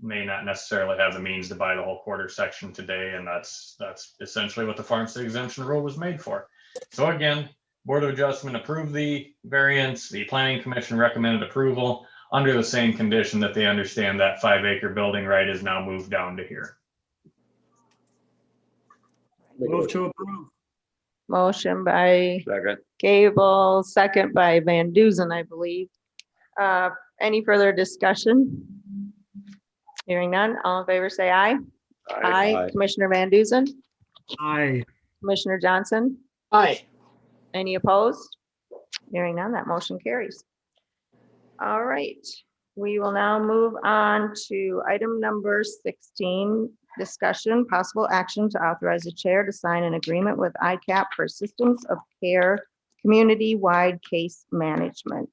May not necessarily have the means to buy the whole quarter section today, and that's essentially what the farmstead exemption rule was made for. So again, Board of Adjustment approved the variance. The Planning Commission recommended approval under the same condition that they understand that 5-acre building right is now moved down to here. Move to approve. Motion by Second. Gable, second by Van Duzen, I believe. Any further discussion? Hearing none, all in favor, say aye. Aye. Commissioner Van Duzen, Aye. Commissioner Johnson, Aye. any opposed? Hearing none, that motion carries. All right, we will now move on to item number 16, discussion, possible action to authorize the chair to sign an agreement with ICAP for systems of care, community-wide case management.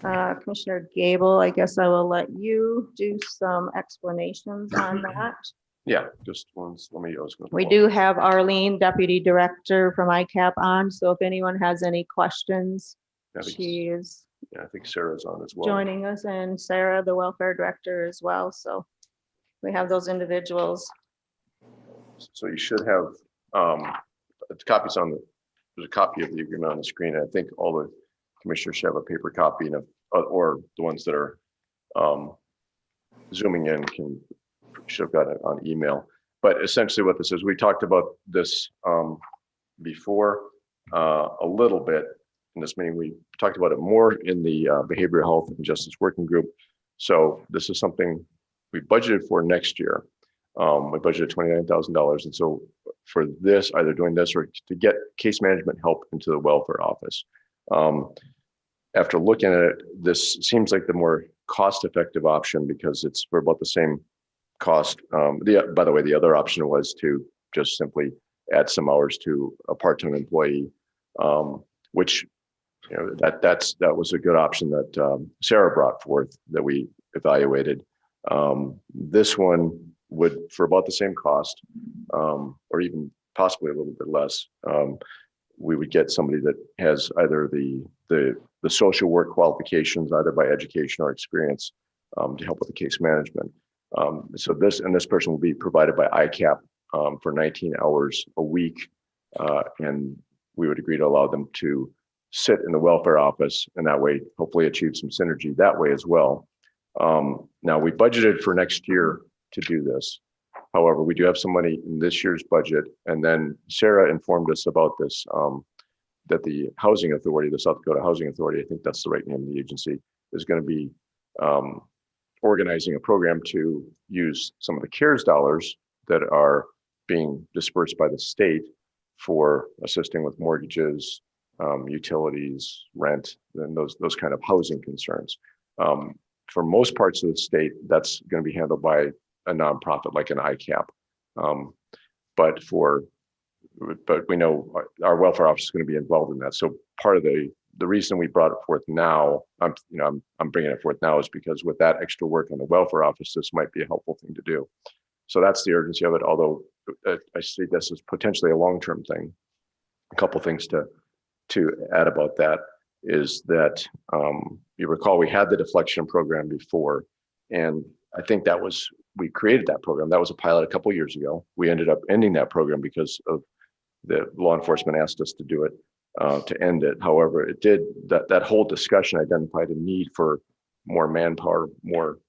Commissioner Gable, I guess I will let you do some explanations on that. Yeah, just once, let me, I was gonna We pull do up. have Arlene, Deputy Director from ICAP on, so if anyone has any questions, I think- she is Yeah, I think Sarah's on as well. joining us, and Sarah, the Welfare Director as well, so we have those individuals. So you should have, copies on the, there's a copy of the agreement on the screen. I think all the commissioners should have a paper copy, and or the ones that are zooming in should have got it on email. But essentially what this is, we talked about this before a little bit in this meeting. We talked about it more in the Behavioral Health and Justice Working Group. So this is something we budgeted for next year. We budgeted $29,000. And so for this, either doing this or to get case management help into the welfare office. After looking at it, this seems like the more cost-effective option because it's for about the same cost. By the way, the other option was to just simply add some hours to a part-time employee, which, you know, that was a good option that Sarah brought forth that we evaluated. This one would, for about the same cost, or even possibly a little bit less, we would get somebody that has either the social work qualifications, either by education or experience, to help with the case management. So this person will be provided by ICAP for 19 hours a week, and we would agree to allow them to sit in the welfare office, and that way hopefully achieve some synergy that way as well. Now we budgeted for next year to do this. However, we do have some money in this year's budget, and then Sarah informed us about this, that the Housing Authority, the South Dakota Housing Authority, I think that's the right name of the agency, is going to be organizing a program to use some of the CARES dollars that are being dispersed by the state for assisting with mortgages, utilities, rent, and those kind of housing concerns. For most parts of the state, that's going to be handled by a nonprofit like an ICAP. But we know our welfare office is going to be involved in that. So part of the reason we brought it forth now, I'm bringing it forth now is because with that extra work on the welfare office, this might be a helpful thing to do. So that's the urgency of it. Although I see this as potentially a long-term thing. A couple things to add about that is that you recall we had the deflection program before, and I think we created that program. That was a pilot a couple of years ago. We ended up ending that program because of the law enforcement asked us to do it, to end it. However, it did that whole discussion identified a need for more manpower, more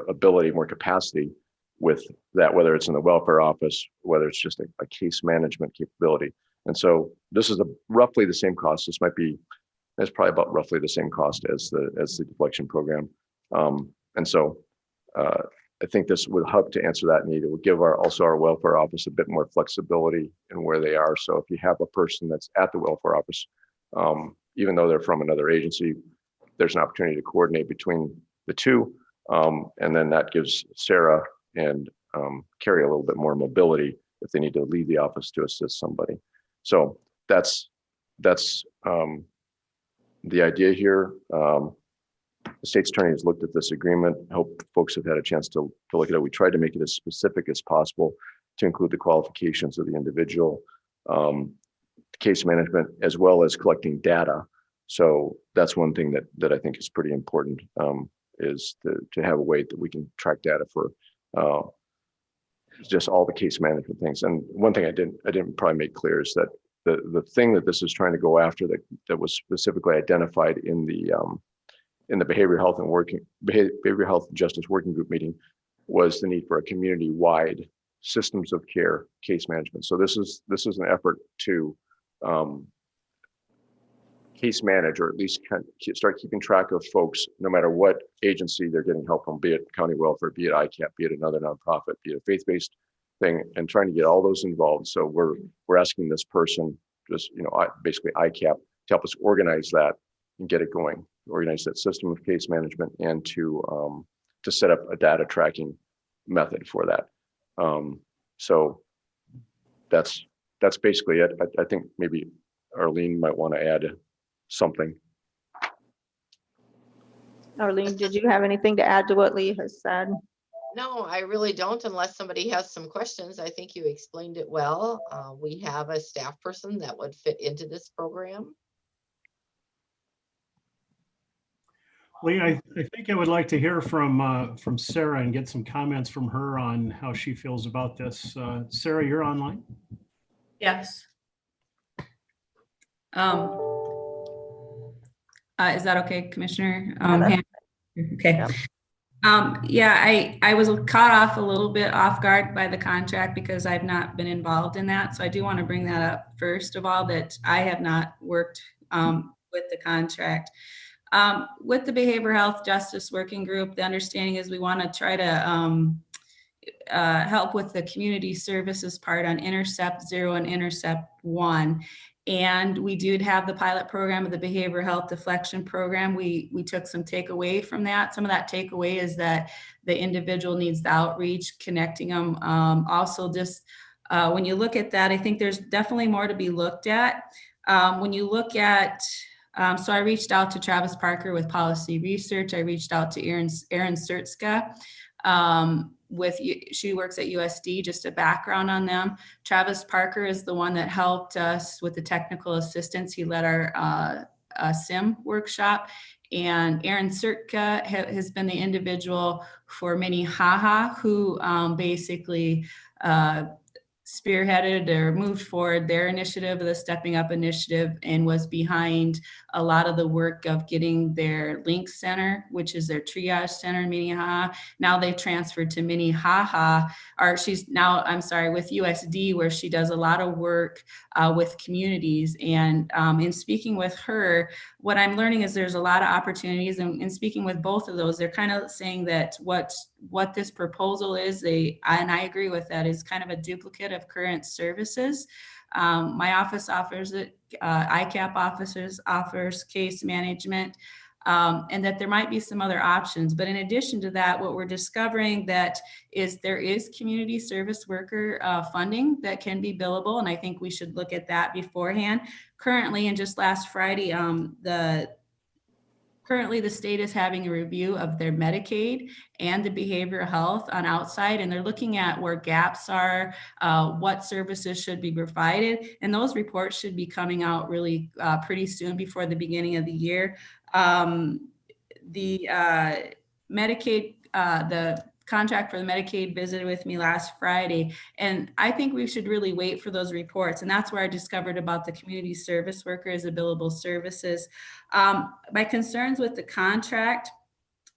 ability, more capacity with that, whether it's in the welfare office, whether it's just a case management capability. And so this is roughly the same cost. It's probably about roughly the same cost as the deflection program. And so I think this would help to answer that need. It would give also our welfare office a bit more flexibility in where they are. So if you have a person that's at the welfare office, even though they're from another agency, there's an opportunity to coordinate between the two. And then that gives Sarah and Carrie a little bit more mobility if they need to leave the office to assist somebody. So that's the idea here. The state's attorney has looked at this agreement. I hope folks have had a chance to look at it. We tried to make it as specific as possible to include the qualifications of the individual, case management, as well as collecting data. So that's one thing that I think is pretty important, is to have a way that we can track data for just all the case management things. And one thing I didn't probably make clear is that the thing that this is trying to go after that was specifically identified in the behavioral health and justice working group meeting was the need for a community-wide systems of care case management. So this is an effort to case manage, or at least start keeping track of folks, no matter what agency they're getting help from, be it county welfare, be it ICAP, be it another nonprofit, be it a faith-based thing, and trying to get all those involved. So we're asking this person, just, basically ICAP, to help us organize that and get it going, organize that system of case management, and to set up a data tracking method for that. So that's basically it. I think maybe Arlene might want to add something. Arlene, did you have anything to add to what Lee has said? No, I really don't, unless somebody has some questions. I think you explained it well. We have a staff person that would fit into this program. Lee, I think I would like to hear from Sarah and get some comments from her on how she feels about this. Sarah, you're online. Yes. Is that okay, Commissioner? Okay. Yep. Yeah, I was caught off a little bit off guard by the contract because I've not been involved in that. So I do want to bring that up first of all, that I have not worked with the contract. With the Behavioral Health Justice Working Group, the understanding is we want to try to help with the community services part on Intercept 0 and Intercept 1. And we did have the pilot program of the behavioral health deflection program. We took some takeaway from that. Some of that takeaway is that the individual needs the outreach, connecting them. Also, just when you look at that, I think there's definitely more to be looked at. When you look at, so I reached out to Travis Parker with policy research. I reached out to Erin Sertska. She works at USD, just a background on them. Travis Parker is the one that helped us with the technical assistance. He led our SIM workshop. And Erin Sertka has been the individual for Minnehaha who basically spearheaded or moved forward their initiative, the Stepping Up initiative, and was behind a lot of the work of getting their Link Center, which is their triage center in Minnehaha. Now they transferred to Minnehaha, or she's now, I'm sorry, with USD, where she does a lot of work with communities. And in speaking with her, what I'm learning is there's a lot of opportunities. And in speaking with both of those, they're kind of saying that what this proposal is, and I agree with that, is kind of a duplicate of current services. My office offers it, ICAP offers case management, and that there might be some other options. But in addition to that, what we're discovering that is there is community service worker funding that can be billable, and I think we should look at that beforehand. Currently, and just last Friday, currently, the state is having a review of their Medicaid and the behavioral health on outside, and they're looking at where gaps are, what services should be provided, and those reports should be coming out really pretty soon before the beginning of the year. The Medicaid, the contract for the Medicaid visited with me last Friday, and I think we should really wait for those reports. And that's where I discovered about the community service workers, the billable services. My concerns with the contract,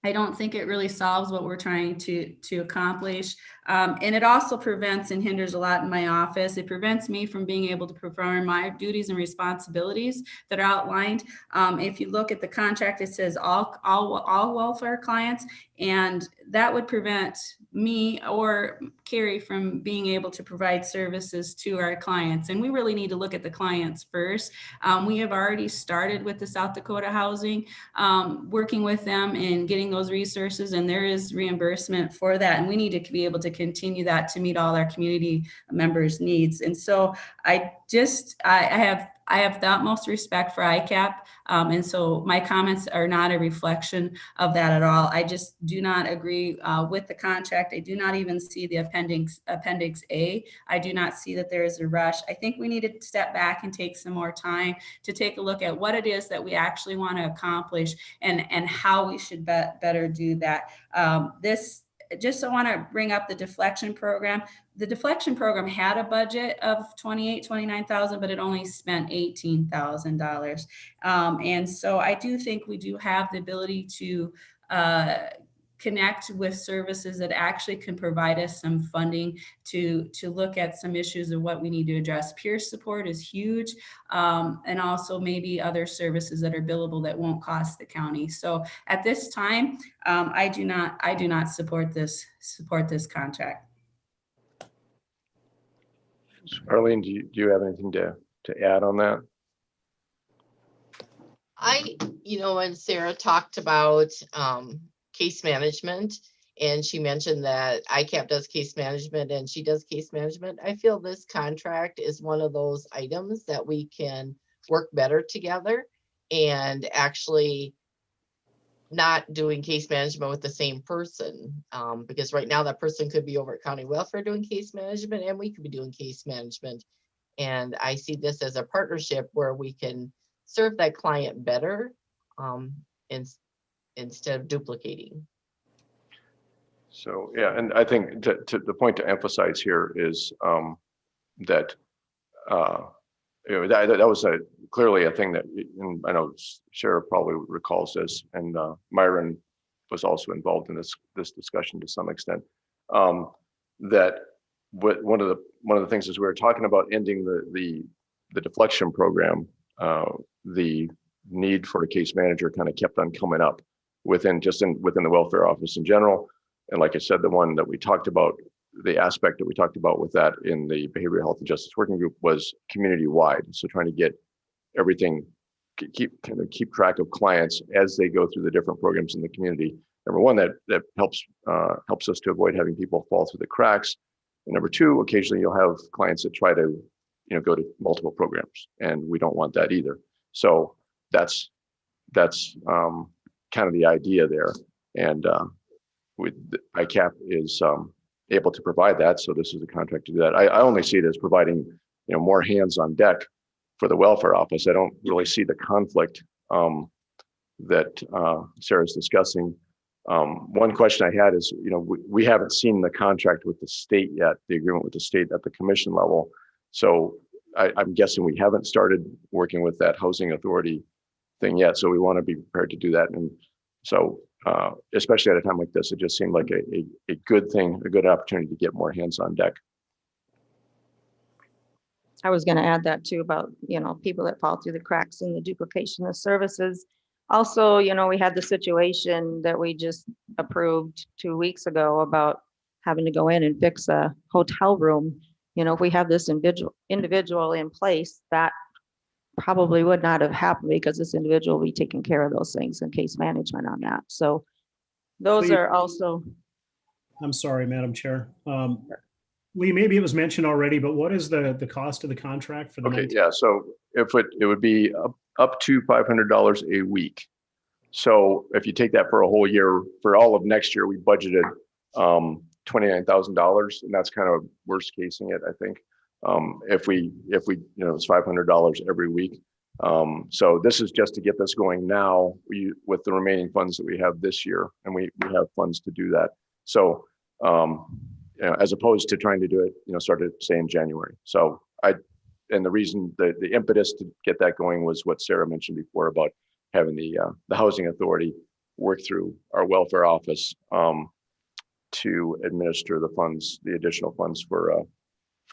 I don't think it really solves what we're trying to accomplish. And it also prevents and hinders a lot in my office. It prevents me from being able to perform my duties and responsibilities that are outlined. If you look at the contract, it says all welfare clients, and that would prevent me or Carrie from being able to provide services to our clients. And we really need to look at the clients first. We have already started with the South Dakota Housing, working with them and getting those resources, and there is reimbursement for that. And we need to be able to continue that to meet all our community members' needs. And so I have the utmost respect for ICAP. And so my comments are not a reflection of that at all. I just do not agree with the contract. I do not even see the Appendix A. I do not see that there is a rush. I think we need to step back and take some more time to take a look at what it is that we actually want to accomplish and how we should better do that. Just I want to bring up the deflection program. The deflection program had a budget of $29,000, but it only spent $18,000. And so I do think we do have the ability to connect with services that actually can provide us some funding to look at some issues of what we need to address. Peer support is huge, and also maybe other services that are billable that won't cost the county. So at this time, I do not support this contract. Arlene, do you have anything to add on that? When Sarah talked about case management, and she mentioned that ICAP does case management and she does case management, I feel this contract is one of those items that we can work better together, and actually not doing case management with the same person. Because right now that person could be over at county welfare doing case management, and we could be doing case management. And I see this as a partnership where we can serve that client better, instead of duplicating. So, yeah, and I think to the point to emphasize here is that that was clearly a thing that, and I know Sheriff probably recalls this, and Myron was also involved in this discussion to some extent. That one of the things is we were talking about ending the deflection program. The need for a case manager kind of kept on coming up within the welfare office in general. And like I said, the one that we talked about, the aspect that we talked about with that in the Behavioral Health and Justice Working Group was community-wide. So trying to get everything, keep track of clients as they go through the different programs in the community. Number one, that helps us to avoid having people fall through the cracks. And number two, occasionally you'll have clients that try to go to multiple programs, and we don't want that either. So that's kind of the idea there. And with ICAP is able to provide that. So this is a contract to do that. I only see it as providing, more hands on deck for the welfare office. I don't really see the conflict that Sarah's discussing. One question I had is, we haven't seen the contract with the state yet, the agreement with the state at the commission level. So I'm guessing we haven't started working with that housing authority thing yet. So we want to be prepared to do that. And so especially at a time like this, it just seemed like a good thing, a good opportunity to get more hands on deck. I was going to add that too about, people that fall through the cracks in the duplication of services. Also, we had the situation that we just approved 2 weeks ago about having to go in and fix a hotel room. If we have this individual in place, that probably would not have happened because this individual will be taking care of those things and case management on that. So those are also. I'm sorry, Madam Chair. Lee, maybe it was mentioned already, but what is the cost of the contract for the? Okay, yeah. So it would be up to $500 a week. So if you take that for a whole year, for all of next year, we budgeted $29,000, and that's kind of worst casing it, I think. If we it's $500 every week. So this is just to get this going now with the remaining funds that we have this year, and we have funds to do that. So as opposed to trying to do it, started say in January. So and the reason the impetus to get that going was what Sarah mentioned before about having the housing authority work through our welfare office to administer the funds, the additional funds for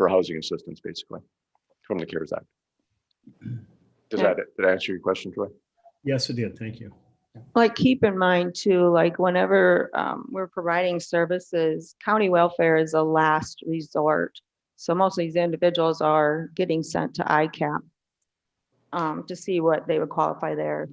housing assistance, basically, from the CARES Act. Did I answer your question, Troy? Yes, it did. Thank you. Keep in mind too, whenever we're providing services, county welfare is a last resort. So most of these individuals are getting sent to ICAP to see what they would qualify there.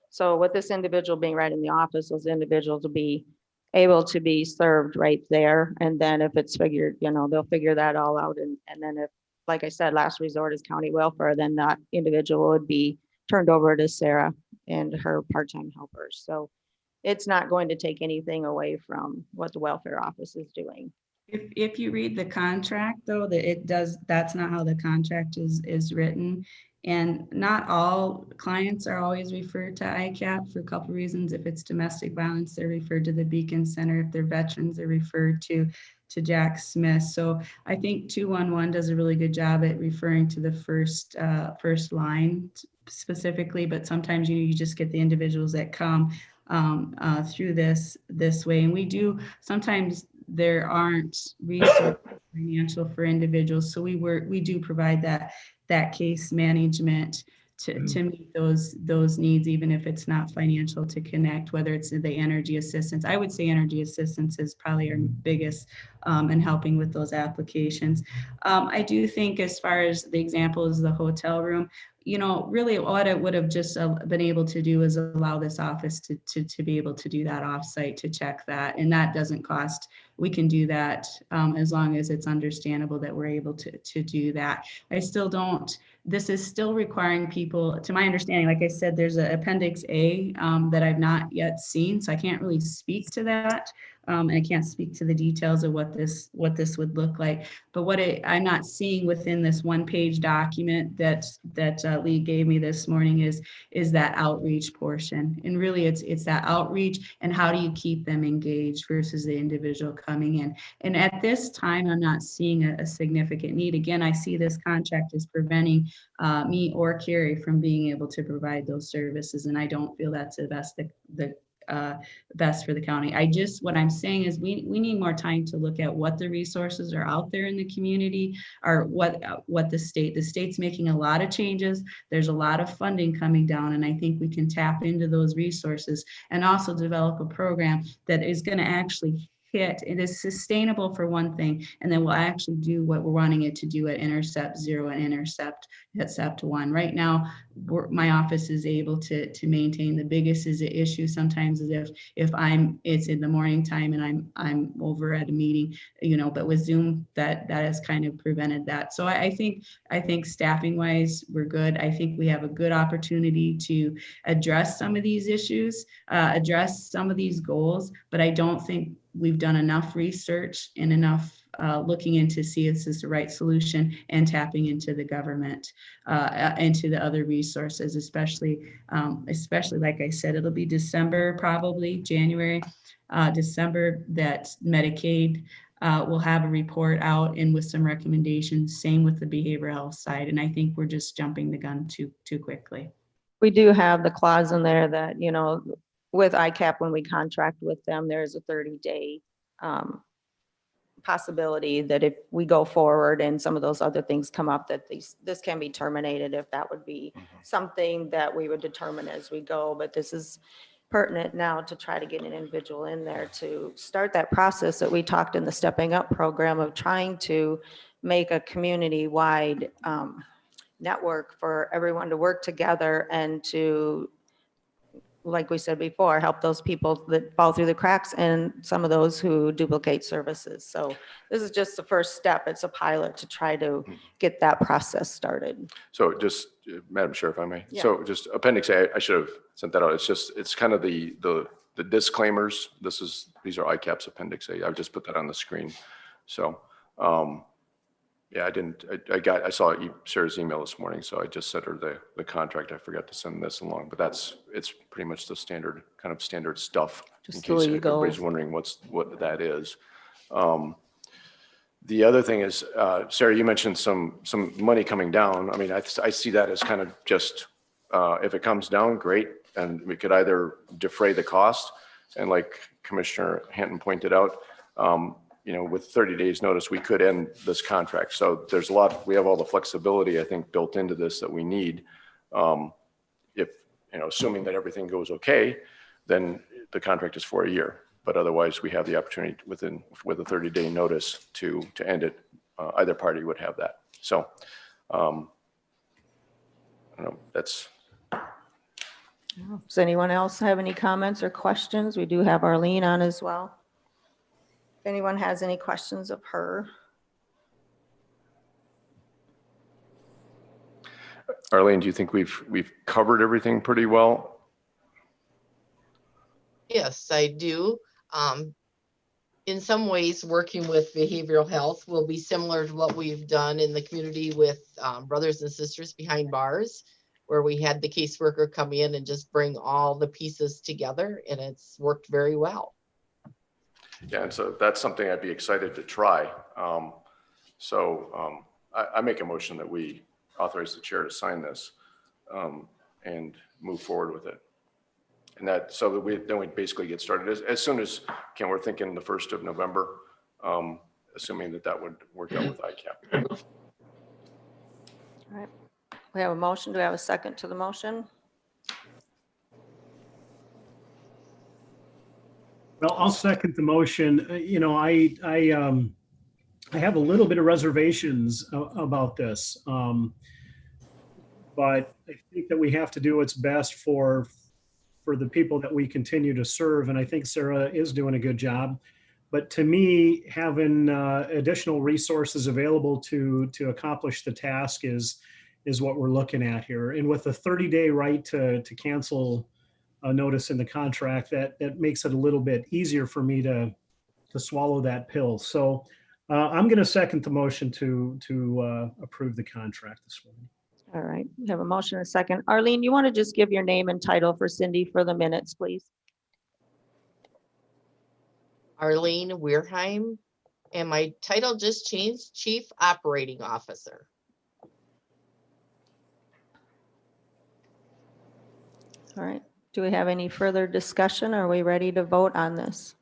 So with this individual being right in the office, those individuals will be able to be served right there. And then if it's figured, they'll figure that all out. And then if, like I said, last resort is county welfare, then that individual would be turned over to Sarah and her part-time helpers. So it's not going to take anything away from what the welfare office is doing. If you read the contract, though, that's not how the contract is written. And not all clients are always referred to ICAP for a couple of reasons. If it's domestic violence, they're referred to the Beacon Center. If they're veterans, they're referred to Jack Smith. So I think 211 does a really good job at referring to the first line specifically, but sometimes you just get the individuals that come. through this way. And we do, sometimes there aren't resources financial for individuals. So we do provide that case management to meet those needs, even if it's not financial to connect, whether it's the energy assistance. I would say energy assistance is probably our biggest in helping with those applications. I do think as far as the example is the hotel room, you know, really what it would have just been able to do is allow this office to be able to do that offsite, to check that. And that doesn't cost, we can do that as long as it's understandable that we're able to do that. I still don't, this is still requiring people, to my understanding, like I said, there's an Appendix A that I've not yet seen, so I can't really speak to that. And I can't speak to the details of what this would look like. But what I'm not seeing within this 1-page document that Lee gave me this morning is that outreach portion. And really it's that outreach and how do you keep them engaged versus the individual coming in. And at this time, I'm not seeing a significant need. Again, I see this contract as preventing me or Carrie from being able to provide those services. And I don't feel that's the best for the county. What I'm saying is we need more time to look at what the resources are out there in the community, or what the state's making a lot of changes. There's a lot of funding coming down, and I think we can tap into those resources and also develop a program that is going to actually hit, it is sustainable for one thing, and then we'll actually do what we're wanting it to do at Intercept 0 and Intercept 1. Right now, my office is able to maintain. The biggest issue sometimes is if it's in the morning time and I'm over at a meeting, you know, but with Zoom that has kind of prevented that. So I think staffing wise, we're good. I think we have a good opportunity to address some of these issues, address some of these goals, but I don't think we've done enough research and enough looking into see if this is the right solution, and tapping into the government, into the other resources, especially like I said, it'll be December, probably January, December, that Medicaid will have a report out and with some recommendations, same with the behavioral health side. And I think we're just jumping the gun too quickly. We do have the clause in there that, you know, with ICAP, when we contract with them, there's a 30-day possibility that if we go forward and some of those other things come up, that this can be terminated, if that would be something that we would determine as we go. But this is pertinent now to try to get an individual in there to start that process that we talked in the Stepping Up program of trying to make a community-wide network for everyone to work together and to, like we said before, help those people that fall through the cracks and some of those who duplicate services. So this is just the first step. It's a pilot to try to get that process started. So just, Madam Chair, if I may. Yeah. So just Appendix A, I should have sent that out. It's kind of the disclaimers. These are ICAP's Appendix A. I've just put that on the screen. So, yeah, I saw Sarah's email this morning, so I just sent her the contract. I forgot to send this along, but it's pretty much the standard stuff. Just in case legal. everybody's wondering what that is. The other thing is, Sarah, you mentioned some money coming down. I mean, I see that as kind of just, if it comes down, great. And we could either defray the cost, and like Commissioner Hinton pointed out, you know, with 30 days notice, we could end this contract. So there's we have all the flexibility, I think, built into this that we need. If, you know, assuming that everything goes okay, then the contract is for a year. But otherwise, we have the opportunity with a 30-day notice to end it. Either party would have that. So, I don't know, that's. Does anyone else have any comments or questions? We do have Arlene on as well. If anyone has any questions of her. Arlene, do you think we've covered everything pretty well? Yes, I do. In some ways, working with behavioral health will be similar to what we've done in the community with Brothers and Sisters Behind Bars, where we had the caseworker come in and just bring all the pieces together, and it's worked very well. Yeah, and so that's something I'd be excited to try. I make a motion that we authorize the chair to sign this and move forward with it. And that, so that then we basically get started as soon as, we're thinking the 1st of November, assuming that would work out with ICAP. All right. We have a motion. Do we have a second to the motion? Well, I'll second the motion. You know, I have a little bit of reservations about this. But I think that we have to do what's best for the people that we continue to serve. And I think Sarah is doing a good job. But to me, having additional resources available to accomplish the task is what we're looking at here. And with a 30-day right to cancel a notice in the contract, that makes it a little bit easier for me to swallow that pill. So I'm going to second the motion to approve the contract this morning. All right. We have a motion and a second. Arlene, you want to just give your name and title for Cindy for the minutes, please? Arlene Weirheim, and my title just changed, Chief Operating Officer. All right. Do we have any further discussion? Are we ready to vote on this?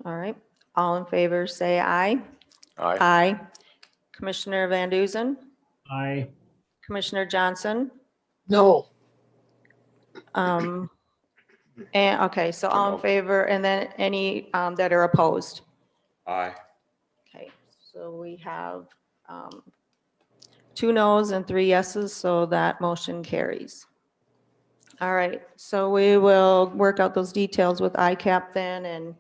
All right. All in favor, say aye. Aye. Aye. Commissioner Van Duzen, Aye. Commissioner Johnson. No. And okay, so all in favor, and then any that are opposed. Aye. Okay, so we have 2 noes and 3 yeses, so that motion carries. All right, so we will work out those details with ICAP then and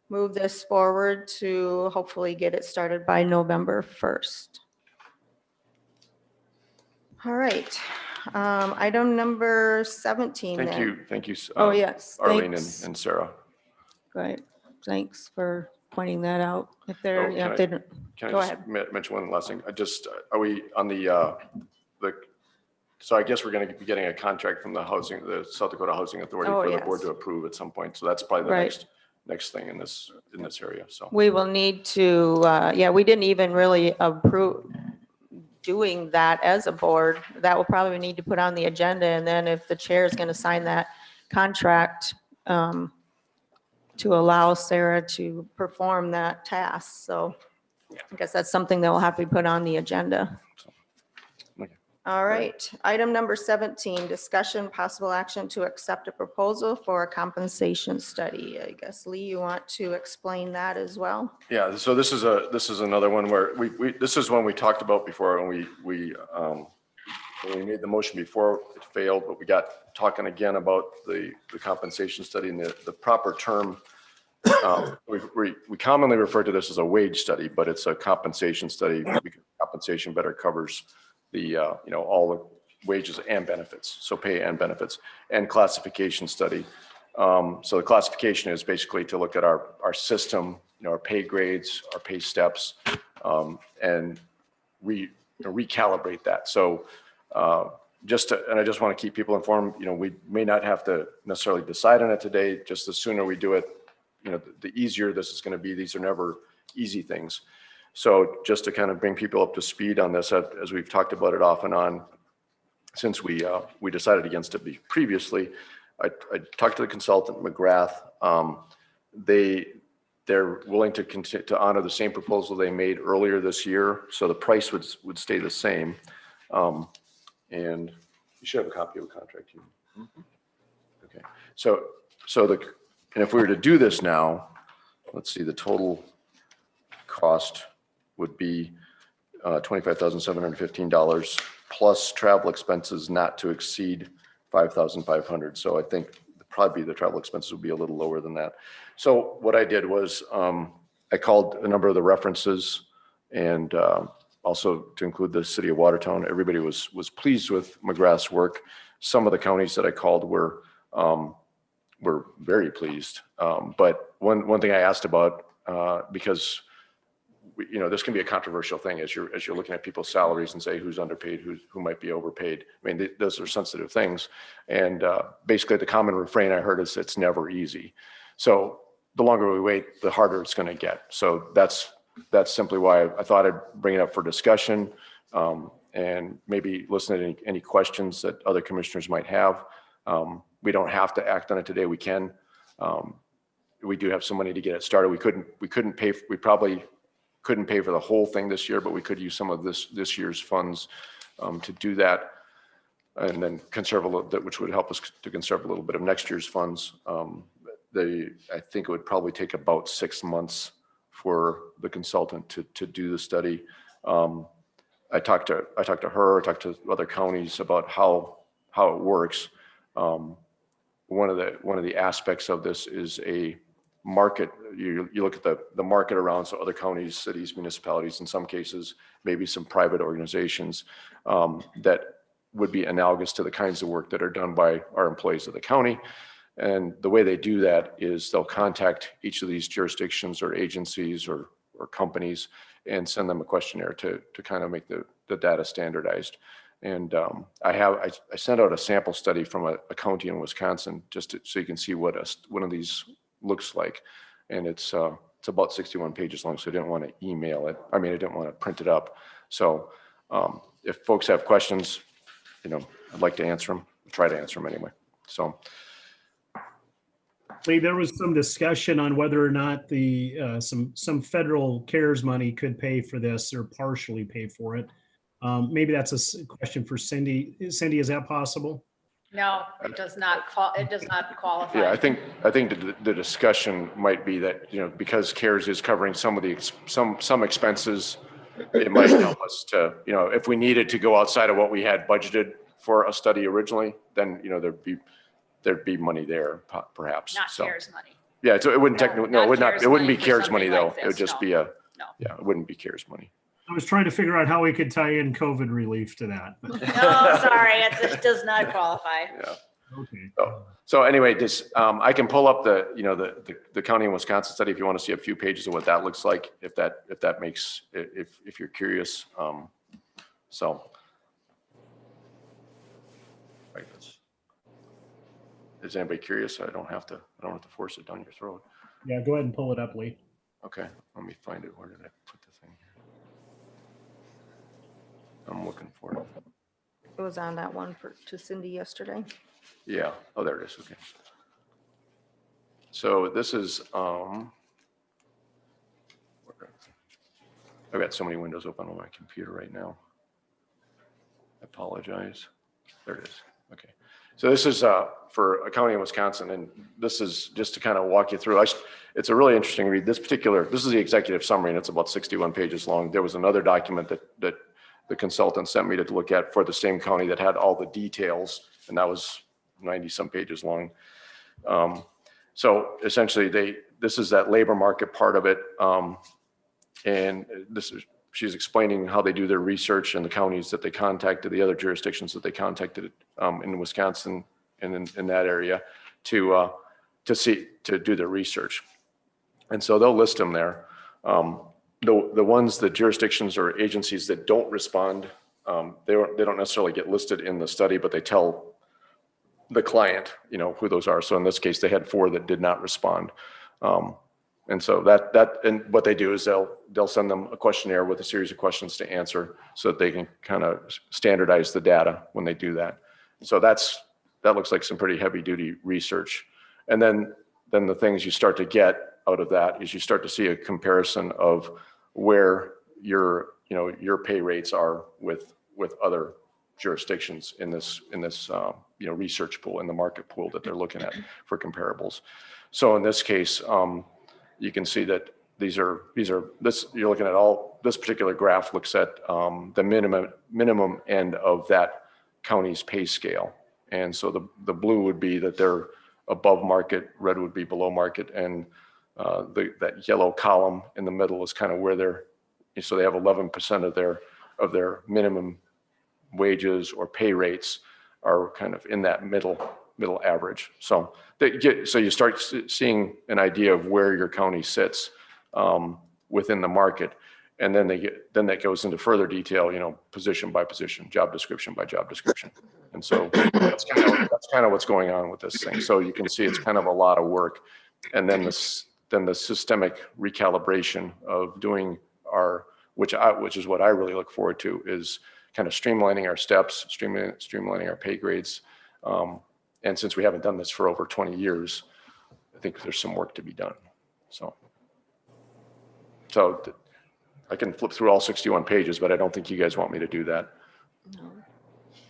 move this forward to hopefully get it started by November 1st. All right, item number 17 then. Thank you. Oh, yes. Arlene Thanks. and Sarah. Right, thanks for pointing that out. If they're, Oh, yeah, if they don't, Can Go I just ahead. mention one last thing? Are we on the, so I guess we're going to be getting a contract from the South Dakota Housing Authority Oh, for the board yes. to approve at some point. So that's probably the Right. next thing in this area. So. we will need to, yeah, we didn't even really approve doing that as a board. That will probably need to put on the agenda, and then if the chair is going to sign that contract to allow Sarah to perform that task. So I guess that's something that will have to be put on the agenda. Okay. All right, item number 17, discussion possible action to accept a proposal for a compensation study. I guess, Lee, you want to explain that as well? Yeah, so this is another one where this is one we talked about before, and we made the motion before, it failed, but we got talking again about the compensation study, and the proper term. We commonly refer to this as a wage study, but it's a compensation study because compensation better covers the all the wages and benefits, so pay and benefits, and classification study. So the classification is basically to look at our system, our pay grades, our pay steps, and recalibrate that. So I just want to keep people informed. We may not have to necessarily decide on it today. Just the sooner we do it, the easier this is going to be. These are never easy things. So just to kind of bring people up to speed on this, as we've talked about it off and on since we decided against it previously, I talked to the consultant, McGrath. They're willing to continue to honor the same proposal they made earlier this year. So the price would stay the same. And you should have a copy of the contract here. Okay. So and if we were to do this now, let's see, the total cost would be $25,715 plus travel expenses not to exceed $5,500. So I think probably the travel expenses would be a little lower than that. So what I did was I called a number of the references, and also to include the city of Watertown. Everybody was pleased with McGrath's work. Some of the counties that I called were very pleased. But one thing I asked about, because this can be a controversial thing as you're looking at people's salaries and say who's underpaid, who might be overpaid. I mean, those are sensitive things. And basically the common refrain I heard is it's never easy. So the longer we wait, the harder it's going to get. So that's simply why I thought I'd bring it up for discussion. and maybe listen to any questions that other commissioners might have. We don't have to act on it today. We can. We do have some money to get it started. We probably couldn't pay for the whole thing this year, but we could use some of this year's funds to do that, and then conserve a little bit, which would help us to conserve a little bit of next year's funds. I think it would probably take about 6 months for the consultant to do the study. I talked to her, I talked to other counties about how it works. One of the aspects of this is a market. You look at the market around, so other counties, cities, municipalities, in some cases, maybe some private organizations that would be analogous to the kinds of work that are done by our employees of the county. And the way they do that is they'll contact each of these jurisdictions or agencies or companies and send them a questionnaire to kind of make the data standardized. And I sent out a sample study from a county in Wisconsin just so you can see what one of these looks like. And it's about 61 pages long, so I didn't want to email it. I mean, I didn't want to print it up. So if folks have questions, I'd like to answer them, try to answer them anyway. So. Lee, there was some discussion on whether or not some federal CARES money could pay for this or partially pay for it. Maybe that's a question for Cindy. Cindy, is that possible? No, it does not qualify. Yeah, I think the discussion might be that, because CARES is covering some of some expenses, it might help us to, if we needed to go outside of what we had budgeted for a study originally, then, there'd be money there perhaps. Not CARES money. Yeah, so it wouldn't technically, it wouldn't be CARES money though. Like it would just be yeah, it wouldn't be CARES money. I was trying to figure out how we could tie in COVID relief to that. No, sorry, it does not qualify. Yeah. Okay. So anyway, I can pull up the county in Wisconsin study if you want to see a few pages of what that looks like, if you're curious. Right. Is anybody curious? I don't have to force it down your throat. Yeah, go ahead and pull it up, Lee. Okay, let me find it. Where did I put the thing here? I'm looking for it. It was on that one to Cindy yesterday. Yeah. Oh, there it is. Okay. So this is I've got so many windows open on my computer right now. I apologize. There it is. Okay. So this is for a county in Wisconsin, and this is just to kind of walk you through. It's a really interesting read. This is the executive summary, and it's about 61 pages long. There was another document that the consultant sent me to look at for the same county that had all the details, and that was 90 some pages long. So essentially this is that labor market part of it. And she's explaining how they do their research in the counties that they contacted, the other jurisdictions that they contacted in Wisconsin and in that area to do their research. And so they'll list them there. The jurisdictions or agencies that don't respond, they don't necessarily get listed in the study, but they tell the client, who those are. So in this case, they had 4 that did not respond. And so and what they do is they'll send them a questionnaire with a series of questions to answer so that they can kind of standardize the data when they do that. So that looks like some pretty heavy duty research. And then the things you start to get out of that is you start to see a comparison of where your pay rates are with other jurisdictions in this research pool, in the market pool that they're looking at for comparables. So in this case, you can see that you're looking at this particular graph looks at the minimum end of that county's pay scale. And so the blue would be that they're above market, red would be below market, and that yellow column in the middle is kind of where so they have 11% of their minimum wages or pay rates are kind of in that middle average. So you start seeing an idea of where your county sits within the market, and then that goes into further detail, position by position, job description by job description. And so that's kind of what's going on with this thing. So you can see it's kind of a lot of work, and then the systemic recalibration of doing which is what I really look forward to, is kind of streamlining our steps, streamlining our pay grades. And since we haven't done this for over 20 years, I think there's some work to be done. So I can flip through all 61 pages, but I don't think you guys want me to do that.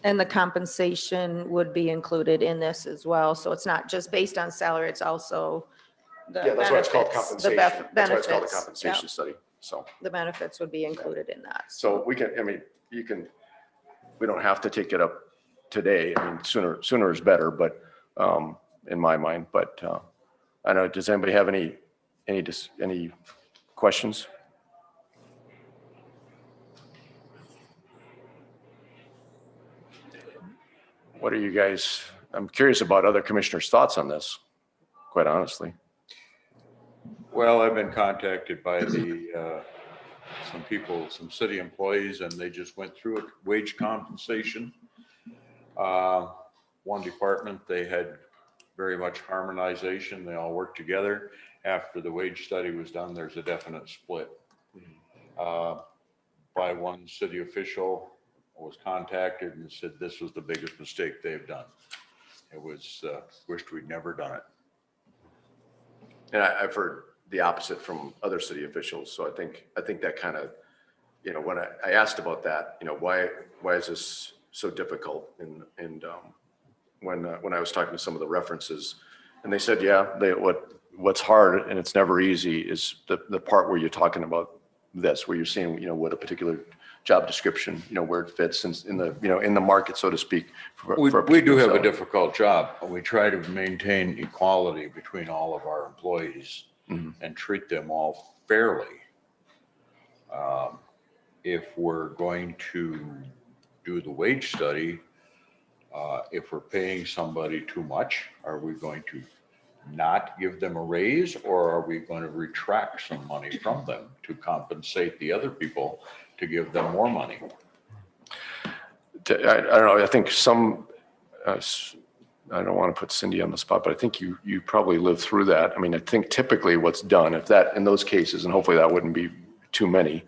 And the compensation would be included in this as well. So it's not just based on salary, it's also the Yeah, that's why it's called benefits. The compensation. That's why it's called a benefits, compensation yeah. study. So The benefits would be included in that. So we can, I mean, we don't have to take it up today. I mean, sooner is better, but, in my mind, but, I don't know, does anybody have any questions? What are you guys, I'm curious about other commissioners' thoughts on this, quite honestly. Well, I've been contacted by some people, some city employees, and they just went through it, wage compensation. One department, they had very much harmonization. They all worked together. After the wage study was done, there's a definite split. By one city official, I was contacted and said this was the biggest mistake they've done. It was, wished we'd never done it. And I've heard the opposite from other city officials. So I think that kind of, you know, when I asked about that, you know, why is this so difficult? And when I was talking to some of the references, and they said, yeah, what's hard and it's never easy is the part where you're talking about this, where you're seeing, you know, what a particular job description, you know, where it fits in the, you know, in the market, so to speak. We do have a difficult job. We try to maintain equality between all of our employees and treat them all fairly. If we're going to do the wage study, if we're paying somebody too much, are we going to not give them a raise, or are we going to retract some money from them to compensate the other people to give them more money? I don't know. I think I don't want to put Cindy on the spot, but I think you probably lived through that. I mean, I think typically what's done, if that, in those cases, and hopefully that wouldn't be too many,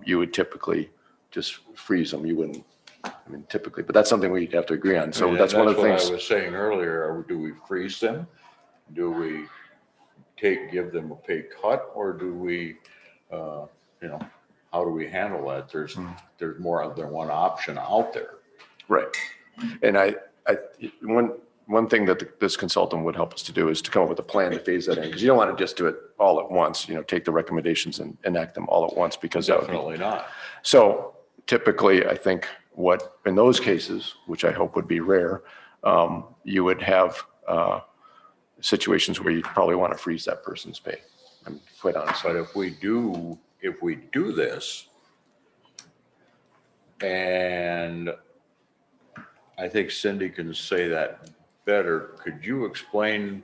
you would typically just freeze them. You wouldn't, I mean, typically, but that's something we'd have to agree on. So that's one of the things. I was saying earlier, do we freeze them? Do we give them a pay cut, or do we, you know, how do we handle that? There's more than one option out there. Right. And one thing that this consultant would help us to do is to come up with a plan to phase that in, because you don't want to just do it all at once, you know, take the recommendations and enact them all at once, because Definitely not. So typically, I think what in those cases, which I hope would be rare, you would have situations where you probably want to freeze that person's pay. I'm quite honest. But if we do this, and I think Cindy can say that better, could you explain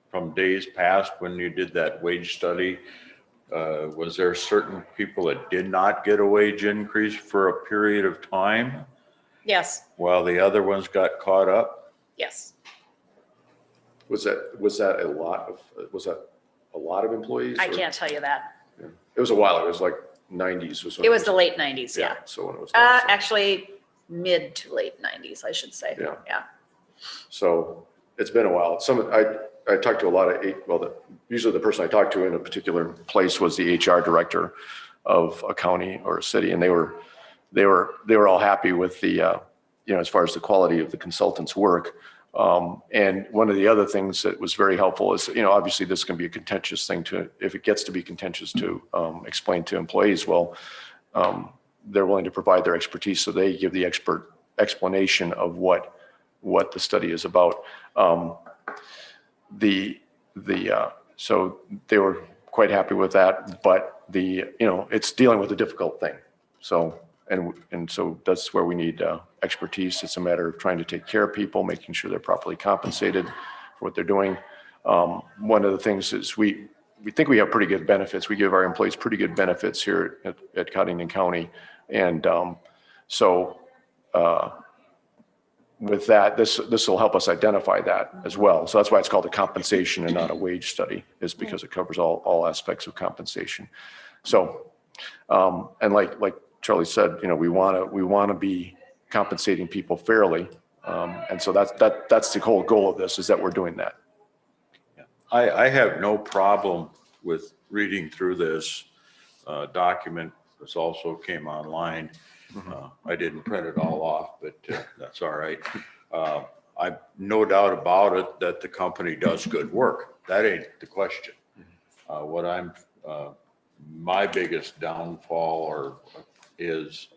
from days past when you did that wage study, was there certain people that did not get a wage increase for a period of time Yes, while the other ones got caught up? yes. Was that a lot of employees? I or- can't tell you that. Yeah. It was a while. It was like 90s. It was the late 90s, yeah. So when it was. done, so- Actually, mid to late 90s, I should say. Yeah. Yeah. So it's been a while. I talked to a lot of, usually the person I talked to in a particular place was the HR director of a county or a city. And they were all happy with the, you know, as far as the quality of the consultant's work. And one of the other things that was very helpful is, you know, obviously this can be a contentious thing if it gets to be contentious to explain to employees, well, they're willing to provide their expertise. So they give the expert explanation of what the study is about. So they were quite happy with that, but you know, it's dealing with a difficult thing. So, and so that's where we need expertise. It's a matter of trying to take care of people, making sure they're properly compensated for what they're doing. One of the things is we think we have pretty good benefits. We give our employees pretty good benefits here at Codington County. And with that, this will help us identify that as well. So that's why it's called a compensation and not a wage study, is because it covers all aspects of compensation. So, and like Charlie said, we want to be compensating people fairly. And so that's the whole goal of this, is that we're doing that. I have no problem with reading through this document. This also came online. I didn't print it all off, but that's all right. I've no doubt about it that the company does good work. That ain't the question. My biggest downfall is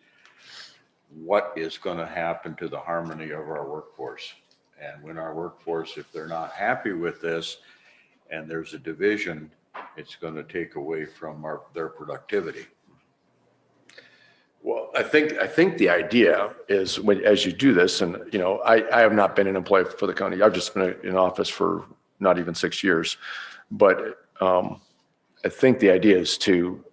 what is going to happen to the harmony of our workforce. And when our workforce, if they're not happy with this and there's a division, it's going to take away from their productivity. Well, I think the idea is as you do this, and I have not been an employee for the county. I've just been in office for not even 6 years, but I think the idea is to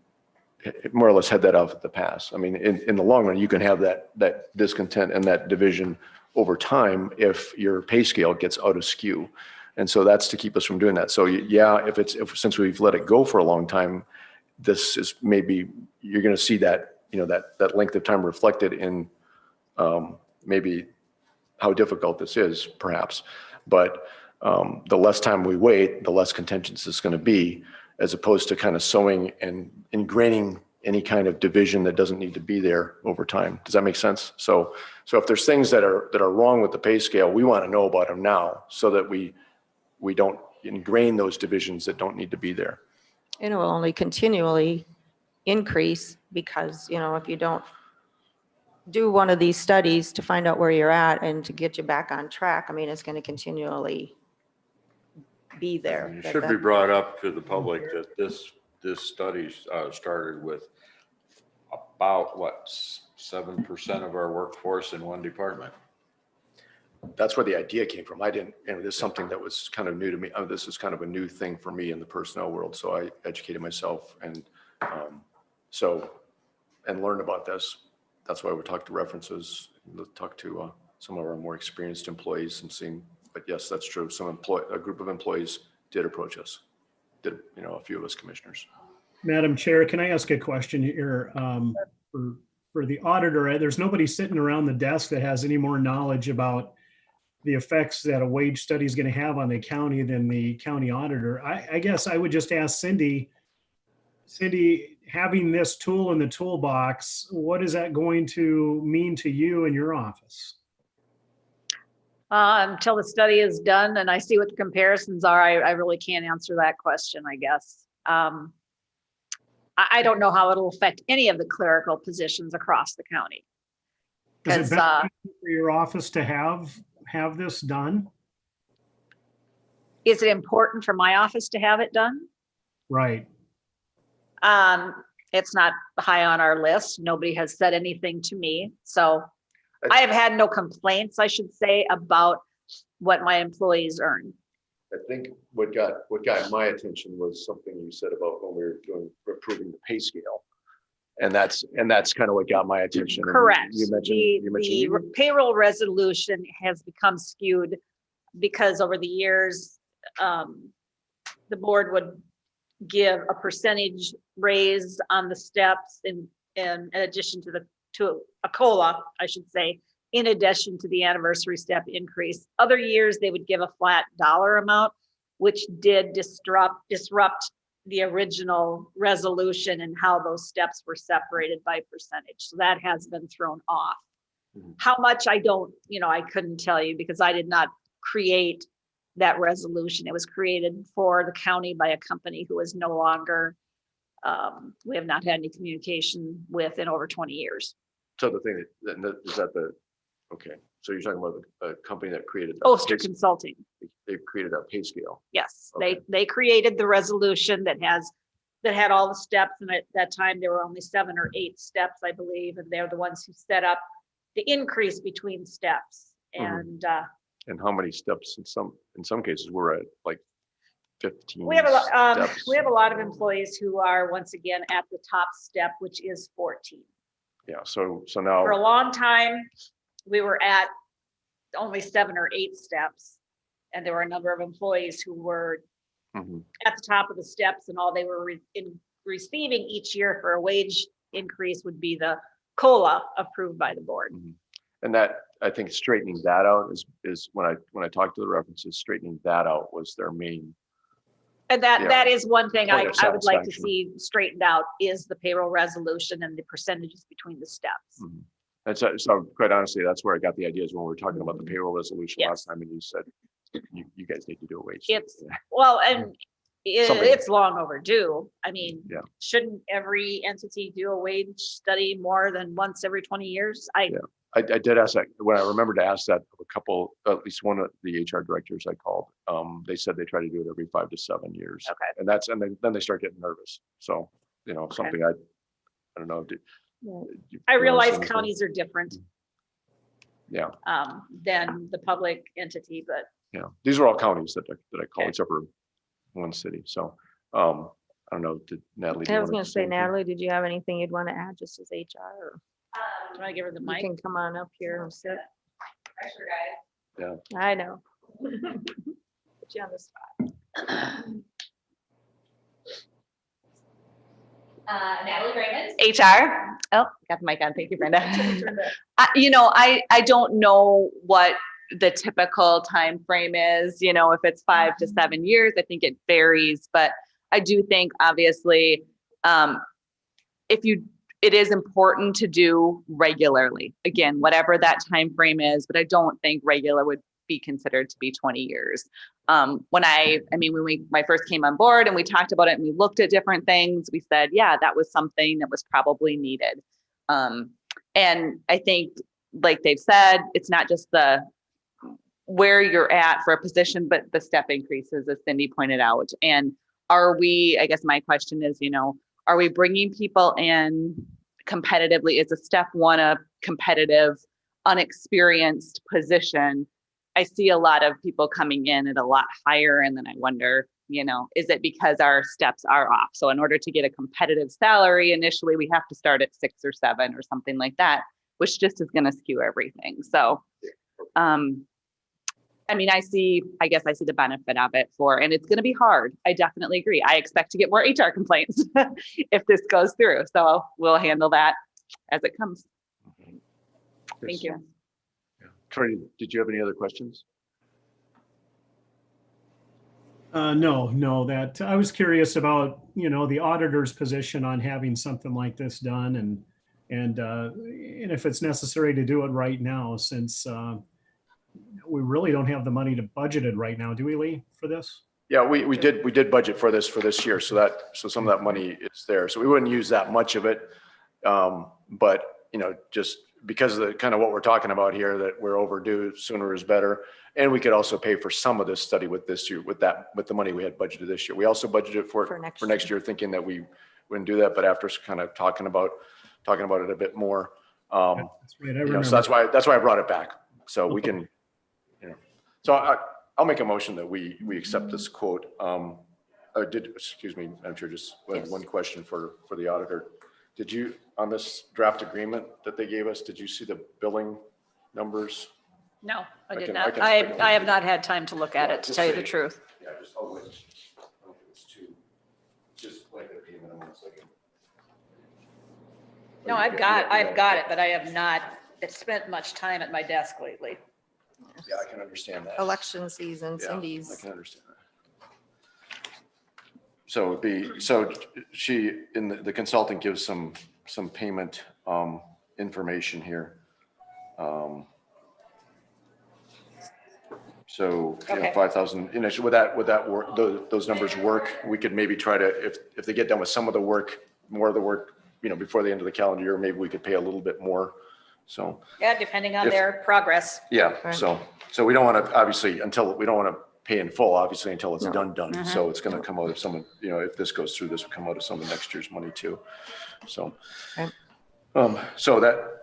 more or less head that off at the pass. I mean, in the long run, you can have that discontent and that division over time if your pay scale gets out of skew, and so that's to keep us from doing that. So yeah, since we've let it go for a long time, this is maybe you're going to see that. That length of time reflected in maybe how difficult this is, perhaps. But the less time we wait, the less contentious it's going to be, as opposed to kind of sowing and ingraining any kind of division that doesn't need to be there over time. Does that make sense? So if there's things that are wrong with the pay scale, we want to know about them now, so that we don't ingrain those divisions that don't need to be there. And it will only continually increase because, if you don't do one of these studies to find out where you're at and to get you back on track, I mean, it's going to continually be there. It should be brought up to the public that this study started with about 7% of our workforce in one department. That's where the idea came from. I didn't, this is something that was kind of new to me. This is kind of a new thing for me in the personnel world. So I educated myself and learned about this. That's why we talked to references, talk to some of our more experienced employees and seeing, but yes, that's true. A group of employees did approach us, a few of us commissioners. Madam Chair, can I ask a question here for the auditor? There's nobody sitting around the desk that has any more knowledge about the effects that a wage study is going to have on the county than the county auditor. I guess I would just ask Cindy, having this tool in the toolbox, what is that going to mean to you in your office? Until the study is done and I see what the comparisons are, I really can't answer that question, I guess. I don't know how it'll affect any of the clerical positions across the county. Is it better for your office to have this done? Is it important for my office to have it done? Right. It's not high on our list. Nobody has said anything to me. So I have had no complaints, I should say, about what my employees earn. I think what got my attention was something you said about when we were approving the pay scale. And that's kind of what got my attention. Correct. You mentioned the payroll resolution has become skewed because over the years, the board would give a percentage raise on the steps in addition to a COLA, I should say, in addition to the anniversary step increase. Other years, they would give a flat dollar amount, which did disrupt the original resolution and how those steps were separated by percentage. So that has been thrown off. Mm-hmm. How much I couldn't tell you because I did not create that resolution. It was created for the county by a company who is no longer, we have not had any communication with in over 20 years. So the thing okay. So you're talking about a company that created Oster Consulting. They created a pay scale. Yes, okay. They created the resolution that had all the steps, and at that time there were only 7 or 8 steps, I believe, and they're the ones who set up the increase between steps. And and how many steps in some cases we're at like 15. We have a lot of employees who are once again at the top step, which is 14. Yeah. So now for a long time we were at only 7 or 8 steps, and there were a number of employees who were at the top of the steps, and all they were receiving each year for a wage increase would be the COLA approved by the board. And that, I think straightening that out is when I talked to the references, straightening that out was their main. And that is one thing Point I of would like to satisfaction. see straightened out is the payroll resolution and the percentages between the steps. And so quite honestly, that's where I got the ideas when we were talking about the payroll resolution Yes. last time, and you said, you guys need to do a wage. It's, well, and Somebody- it's long overdue. I mean, Yeah. shouldn't every entity do a wage study more than once every 20 years? I did ask that, when I remember to ask that of a couple, at least one of the HR directors I called, they said they try to do it every 5 to 7 years. Okay. And then they start getting nervous. So, something I don't know. I realize counties are different Yeah, than the public entity, but yeah. These are all counties that I call, Okay. except for one city. So, I don't know, did Natalie? do you I was wanna gonna say say, anything? Natalie, did you have anything you'd want to add just as HR? Or do I give her the you mic? can come on up here and sit. Yeah. I know. Put you on the spot. Natalie Raymond. HR. Oh, got the mic on. Thank you, Brenda. I don't know what the typical time frame is, if it's 5 to 7 years. I think it varies, but I do think obviously it is important to do regularly. Again, whatever that time frame is, but I don't think regular would be considered to be 20 years. When I first came on board and we talked about it and we looked at different things, we said, yeah, that was something that was probably needed. And I think, like they've said, it's not just where you're at for a position, but the step increases, as Cindy pointed out. And I guess my question is, are we bringing people in competitively? Is a step one a competitive, unexperienced position? I see a lot of people coming in at a lot higher, and then I wonder, is it because our steps are off? So in order to get a competitive salary, initially we have to start at 6 or 7 or something like that, which just is going to skew everything. So, I see the benefit of it and it's going to be hard. I definitely agree. I expect to get more HR complaints if this goes through. So we'll handle that as it comes. Thank you. Troy, did you have any other questions? No, that I was curious about, the auditor's position on having something like this done and if it's necessary to do it right now, since we really don't have the money to budget it right now, do we, Lee, for this? Yeah, we did budget for this year. So some of that money is there. So we wouldn't use that much of it. But, just because of the kind of what we're talking about here, that we're overdue, sooner is better. And we could also pay for some of this study with this year, with the money we had budgeted this year. We also budgeted for next year, thinking that we wouldn't do that, but after kind of talking about it a bit more. That's right, I remember. So that's why I brought it back. So we can, so I'll make a motion that we accept this quote. Excuse me, I'm sure just one question for the auditor. Did you, on this draft agreement that they gave us, did you see the billing numbers? No, I did can- not. I I have not had time to look at it, to tell you the truth. Yeah, just, oh, wait. It's just like a payment on 1 second. No, I've got it, but I have not spent much time at my desk lately. Yeah, I can understand that. Election season, Yeah, Cindy's. I can understand that. So she, the consultant gives some payment information here. So, Okay. 5,000, would that work, those numbers work? We could maybe try to, if they get done with some of the work, more of the work, before the end of the calendar year, maybe we could pay a little bit more. So, Yeah, depending on their progress. yeah, Right. so we don't want to, obviously, we don't want to pay in full, obviously, until it's No. done. So it's going to come out of someone, if this goes through, this will come out of some of next year's money too. So, Okay.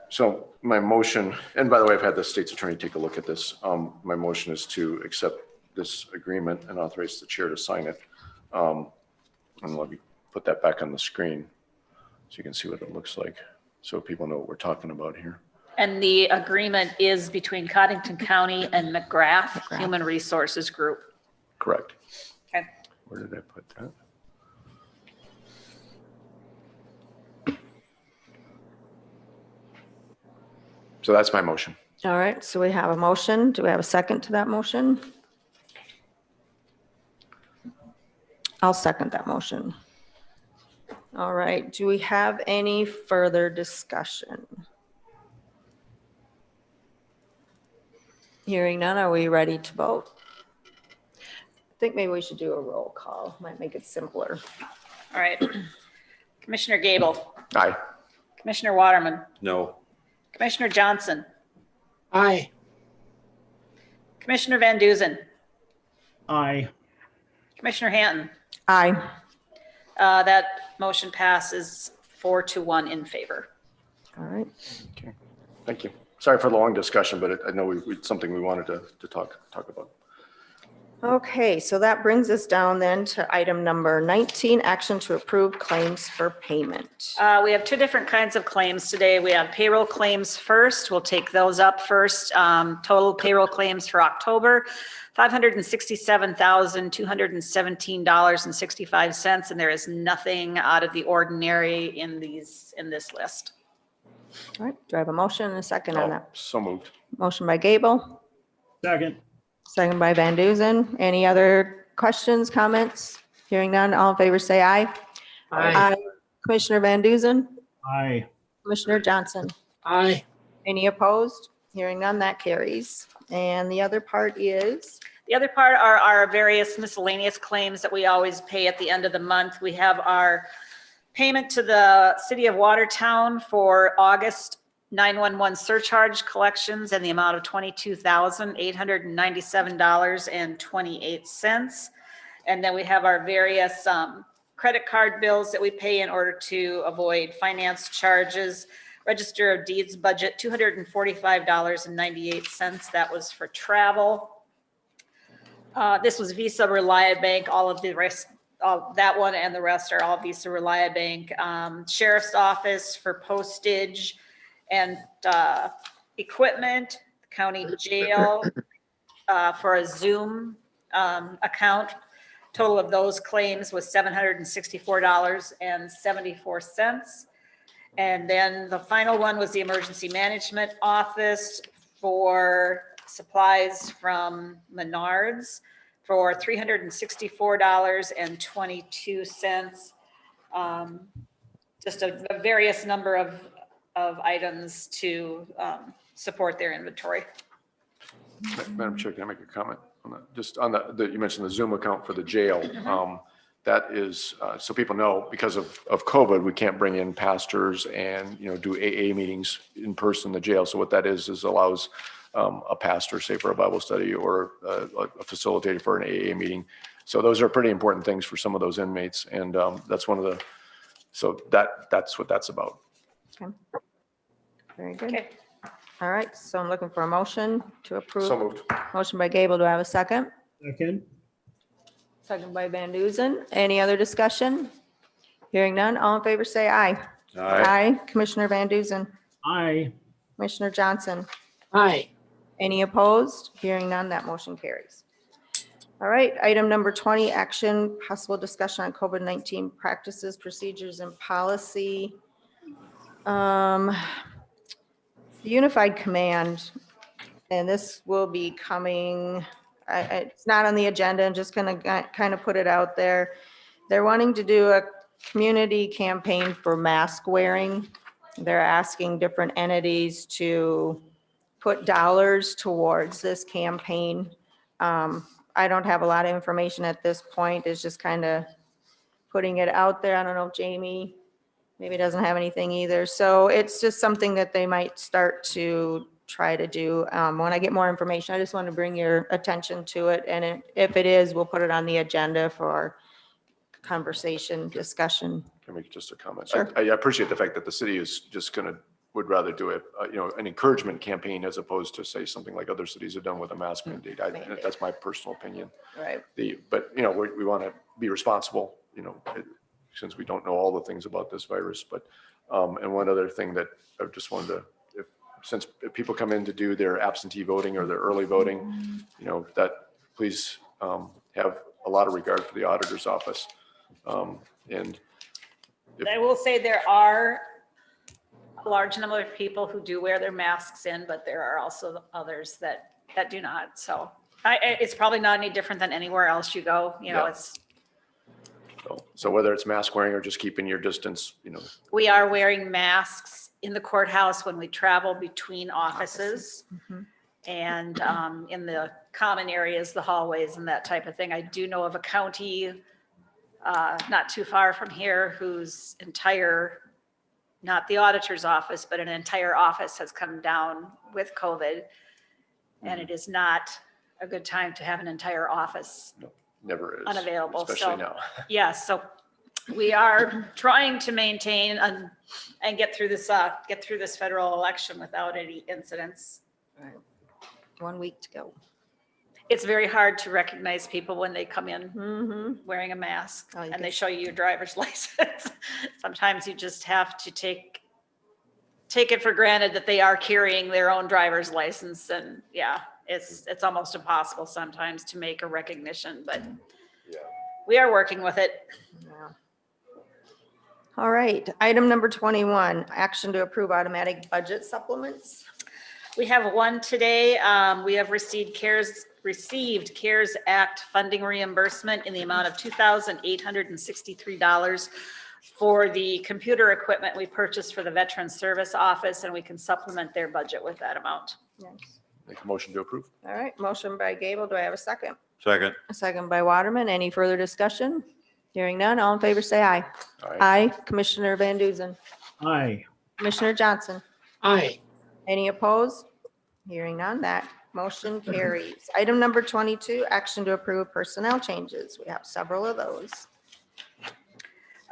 so my motion, and by the way, I've had the state's attorney take a look at this. My motion is to accept this agreement and authorize the chair to sign it. And let me put that back on the screen so you can see what it looks like, so people know what we're talking about here. And the agreement is between Codington County and McGrath Human Resources Group. Correct. Okay. Where did I put that? So that's my motion. All right, so we have a motion. Do we have a second to that motion? I'll second that motion. All right, do we have any further discussion? Hearing none, are we ready to vote? I think maybe we should do a roll call. Might make it simpler. All right. Commissioner Gable, Aye. Commissioner Waterman, No. Commissioner Johnson, Aye. Commissioner Van Duzen, Aye. Commissioner Hanton. Aye. That motion passes 4-1 in favor. All right. Okay. Thank you. Sorry for the long discussion, but I know it's something we wanted to talk about. Okay, so that brings us down then to item number 19, action to approve claims for payment. We have two different kinds of claims today. We have payroll claims first. We'll take those up first. Total payroll claims for October, $567,217.65, and there is nothing out of the ordinary in this list. All right, do I have a motion and a second on that? So moved. Motion by Gable, Second. second by Van Duzen. Any other questions, comments? Hearing none, all in favor say aye. Aye. Commissioner Van Duzen, Aye. Commissioner Johnson. Aye. Any opposed? Hearing none, that carries. And the other part is? The other part are our various miscellaneous claims that we always pay at the end of the month. We have our payment to the city of Watertown for August 911 surcharge collections in the amount of $22,897.28. And then we have our various credit card bills that we pay in order to avoid finance charges. Register of Deeds budget, $245.98. That was for travel. This was Visa Reliabank. All of the rest, that one and the rest are all Visa Reliabank. Sheriff's Office for postage and equipment, county jail for a Zoom account. Total of those claims was $764.74. And then the final one was the Emergency Management Office for supplies from Menards for $364.22. Just a various number of items to support their inventory. Madam Chair, can I make a comment on that? Just on that you mentioned the Zoom account for the jail. That is, so people know, because of COVID, we can't bring in pastors and, do AA meetings in person in the jail. So what that is allows a pastor, say for a Bible study, or a facilitator for an AA meeting. So those are pretty important things for some of those inmates. And that's one of the, so that's what that's about. Okay. Very good. Okay. All right, so I'm looking for a motion to approve. So moved. Motion by Gable. Do I have a second? Second. Second by Van Duzen. Any other discussion? Hearing none, all in favor say aye. Aye. Commissioner Van Duzen. Aye. Commissioner Johnson. Aye. Any opposed? Hearing none, that motion carries. All right, item number 20, action, possible discussion on COVID-19 practices, procedures, and policy. The Unified Command, and this will be coming, it's not on the agenda, I'm just gonna kind of put it out there. They're wanting to do a community campaign for mask wearing. They're asking different entities to put dollars towards this campaign. I don't have a lot of information at this point. It's just kind of putting it out there. I don't know if Jamie maybe doesn't have anything either. So it's just something that they might start to try to do. When I get more information, I just want to bring your attention to it. And if it is, we'll put it on the agenda for conversation, discussion. Can I make just a comment? Sure. I appreciate the fact that the city is just would rather do an encouragement campaign as opposed to say something like other cities have done with a mask mandate. That's my personal opinion. Right. But we want to be responsible, since we don't know all the things about this virus. But and one other thing that I just wanted to, since people come in to do their absentee voting or their early voting, that please have a lot of regard for the auditor's office. And I will say there are large number of people who do wear their masks in, but there are also others that do not. So it's probably not any different than anywhere else you go. You know, Yeah. it's, So whether it's mask wearing or just keeping your distance, we are wearing masks in the courthouse when we travel between offices Mhm. and in the common areas, the hallways and that type of thing. I do know of a county not too far from here whose entire, not the auditor's office, but an entire office has come down with COVID. And it is not a good time to have an entire office never is. unavailable. Especially So, now. yes, so we are trying to maintain and get through this federal election without any incidents. 1 week to go. It's very hard to recognize people when they come in Mm-hmm. wearing a mask Oh, you and can they show you your driver's license. Sometimes you just have to take it for granted that they are carrying their own driver's license. And yeah, it's almost impossible sometimes to make a recognition, but we are working with it. Yeah. All right, item number 21, action to approve automatic budget supplements. We have one today. We have received CARES Act funding reimbursement in the amount of $2,863 for the computer equipment we purchased for the Veteran Service Office, and we can supplement their budget with that amount. Yes. Make a motion to approve. All right, motion by Gable. Do I have a second? Second. A second by Waterman. Any further discussion? Hearing none, all in favor say aye. Aye. Aye. Commissioner Van Duzen. Aye. Commissioner Johnson. Aye. Any opposed? Hearing none, that motion carries. Item number 22, action to approve personnel changes. We have several of those.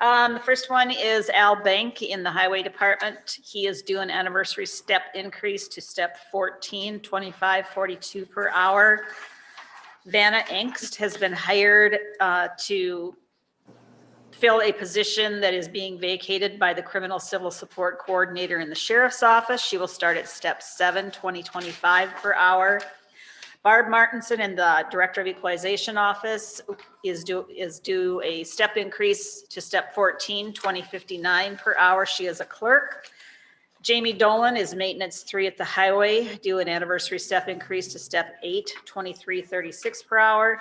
The first one is Al Bank in the Highway Department. He is due an anniversary step increase to step 14, $25.42 per hour. Vanna Engst has been hired to fill a position that is being vacated by the Criminal Civil Support Coordinator in the Sheriff's Office. She will start at step 7, $20.25 per hour. Barb Martinson in the Director of Equalization Office is due a step increase to step 14, $20.59 per hour. She is a clerk. Jamie Dolan is maintenance 3 at the highway, due an anniversary step increase to step 8, $23.36 per hour.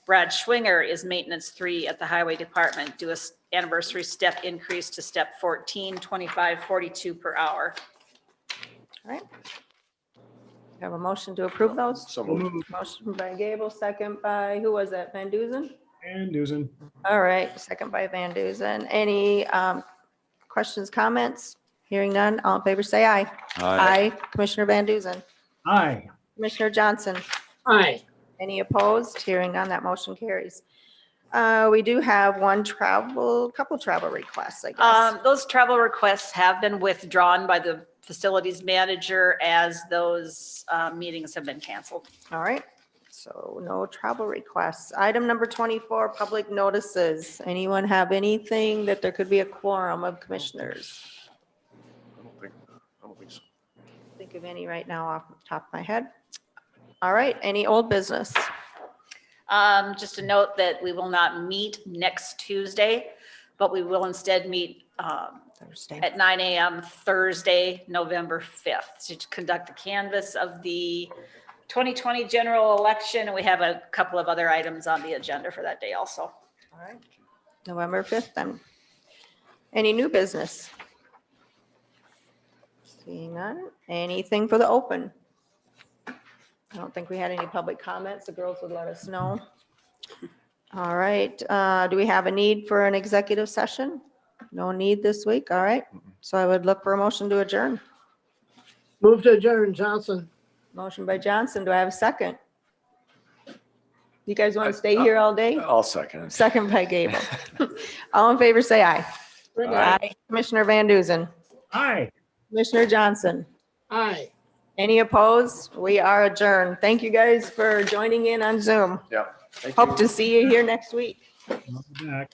Brad Schwinger is maintenance 3 at the highway department, due a anniversary step increase to step 14, $25.42 per hour. All right. We have a motion to approve those. So moved. Motion by Gable, second by, who was that, Van Duzen? And Duzen. All right, second by Van Duzen. Any questions, comments? Hearing none, all in favor say aye. Aye. Commissioner Van Duzen. Aye. Commissioner Johnson. Aye. Any opposed? Hearing none, that motion carries. We do have couple travel requests, I guess. Those travel requests have been withdrawn by the facilities manager as those meetings have been canceled. All right, so no travel requests. Item number 24, public notices. Anyone have anything that there could be a quorum of commissioners? I don't think so. Think of any right now off the top of my head. All right, any old business? Just a note that we will not meet next Tuesday, but we will instead meet Thursday. at 9 a.m. Thursday, November 5th, to conduct a canvass of the 2020 general election. And we have a couple of other items on the agenda for that day also. All right, November 5th then. Any new business? Seeing none. Anything for the open? I don't think we had any public comments. The girls would let us know. All right, do we have a need for an executive session? No need this week, all right. So I would look for a motion to adjourn. Move to adjourn, Johnson. Motion by Johnson, do I have a second? You guys want to stay here all day? I'll second. Second by Gable. All in favor, say aye. Aye. Commissioner Van Duzen. Aye. Commissioner Johnson. Aye. Any opposed? We are adjourned. Thank you guys for joining in on Zoom. Yeah. Thank Hope you. to see you here next week. I'll be back.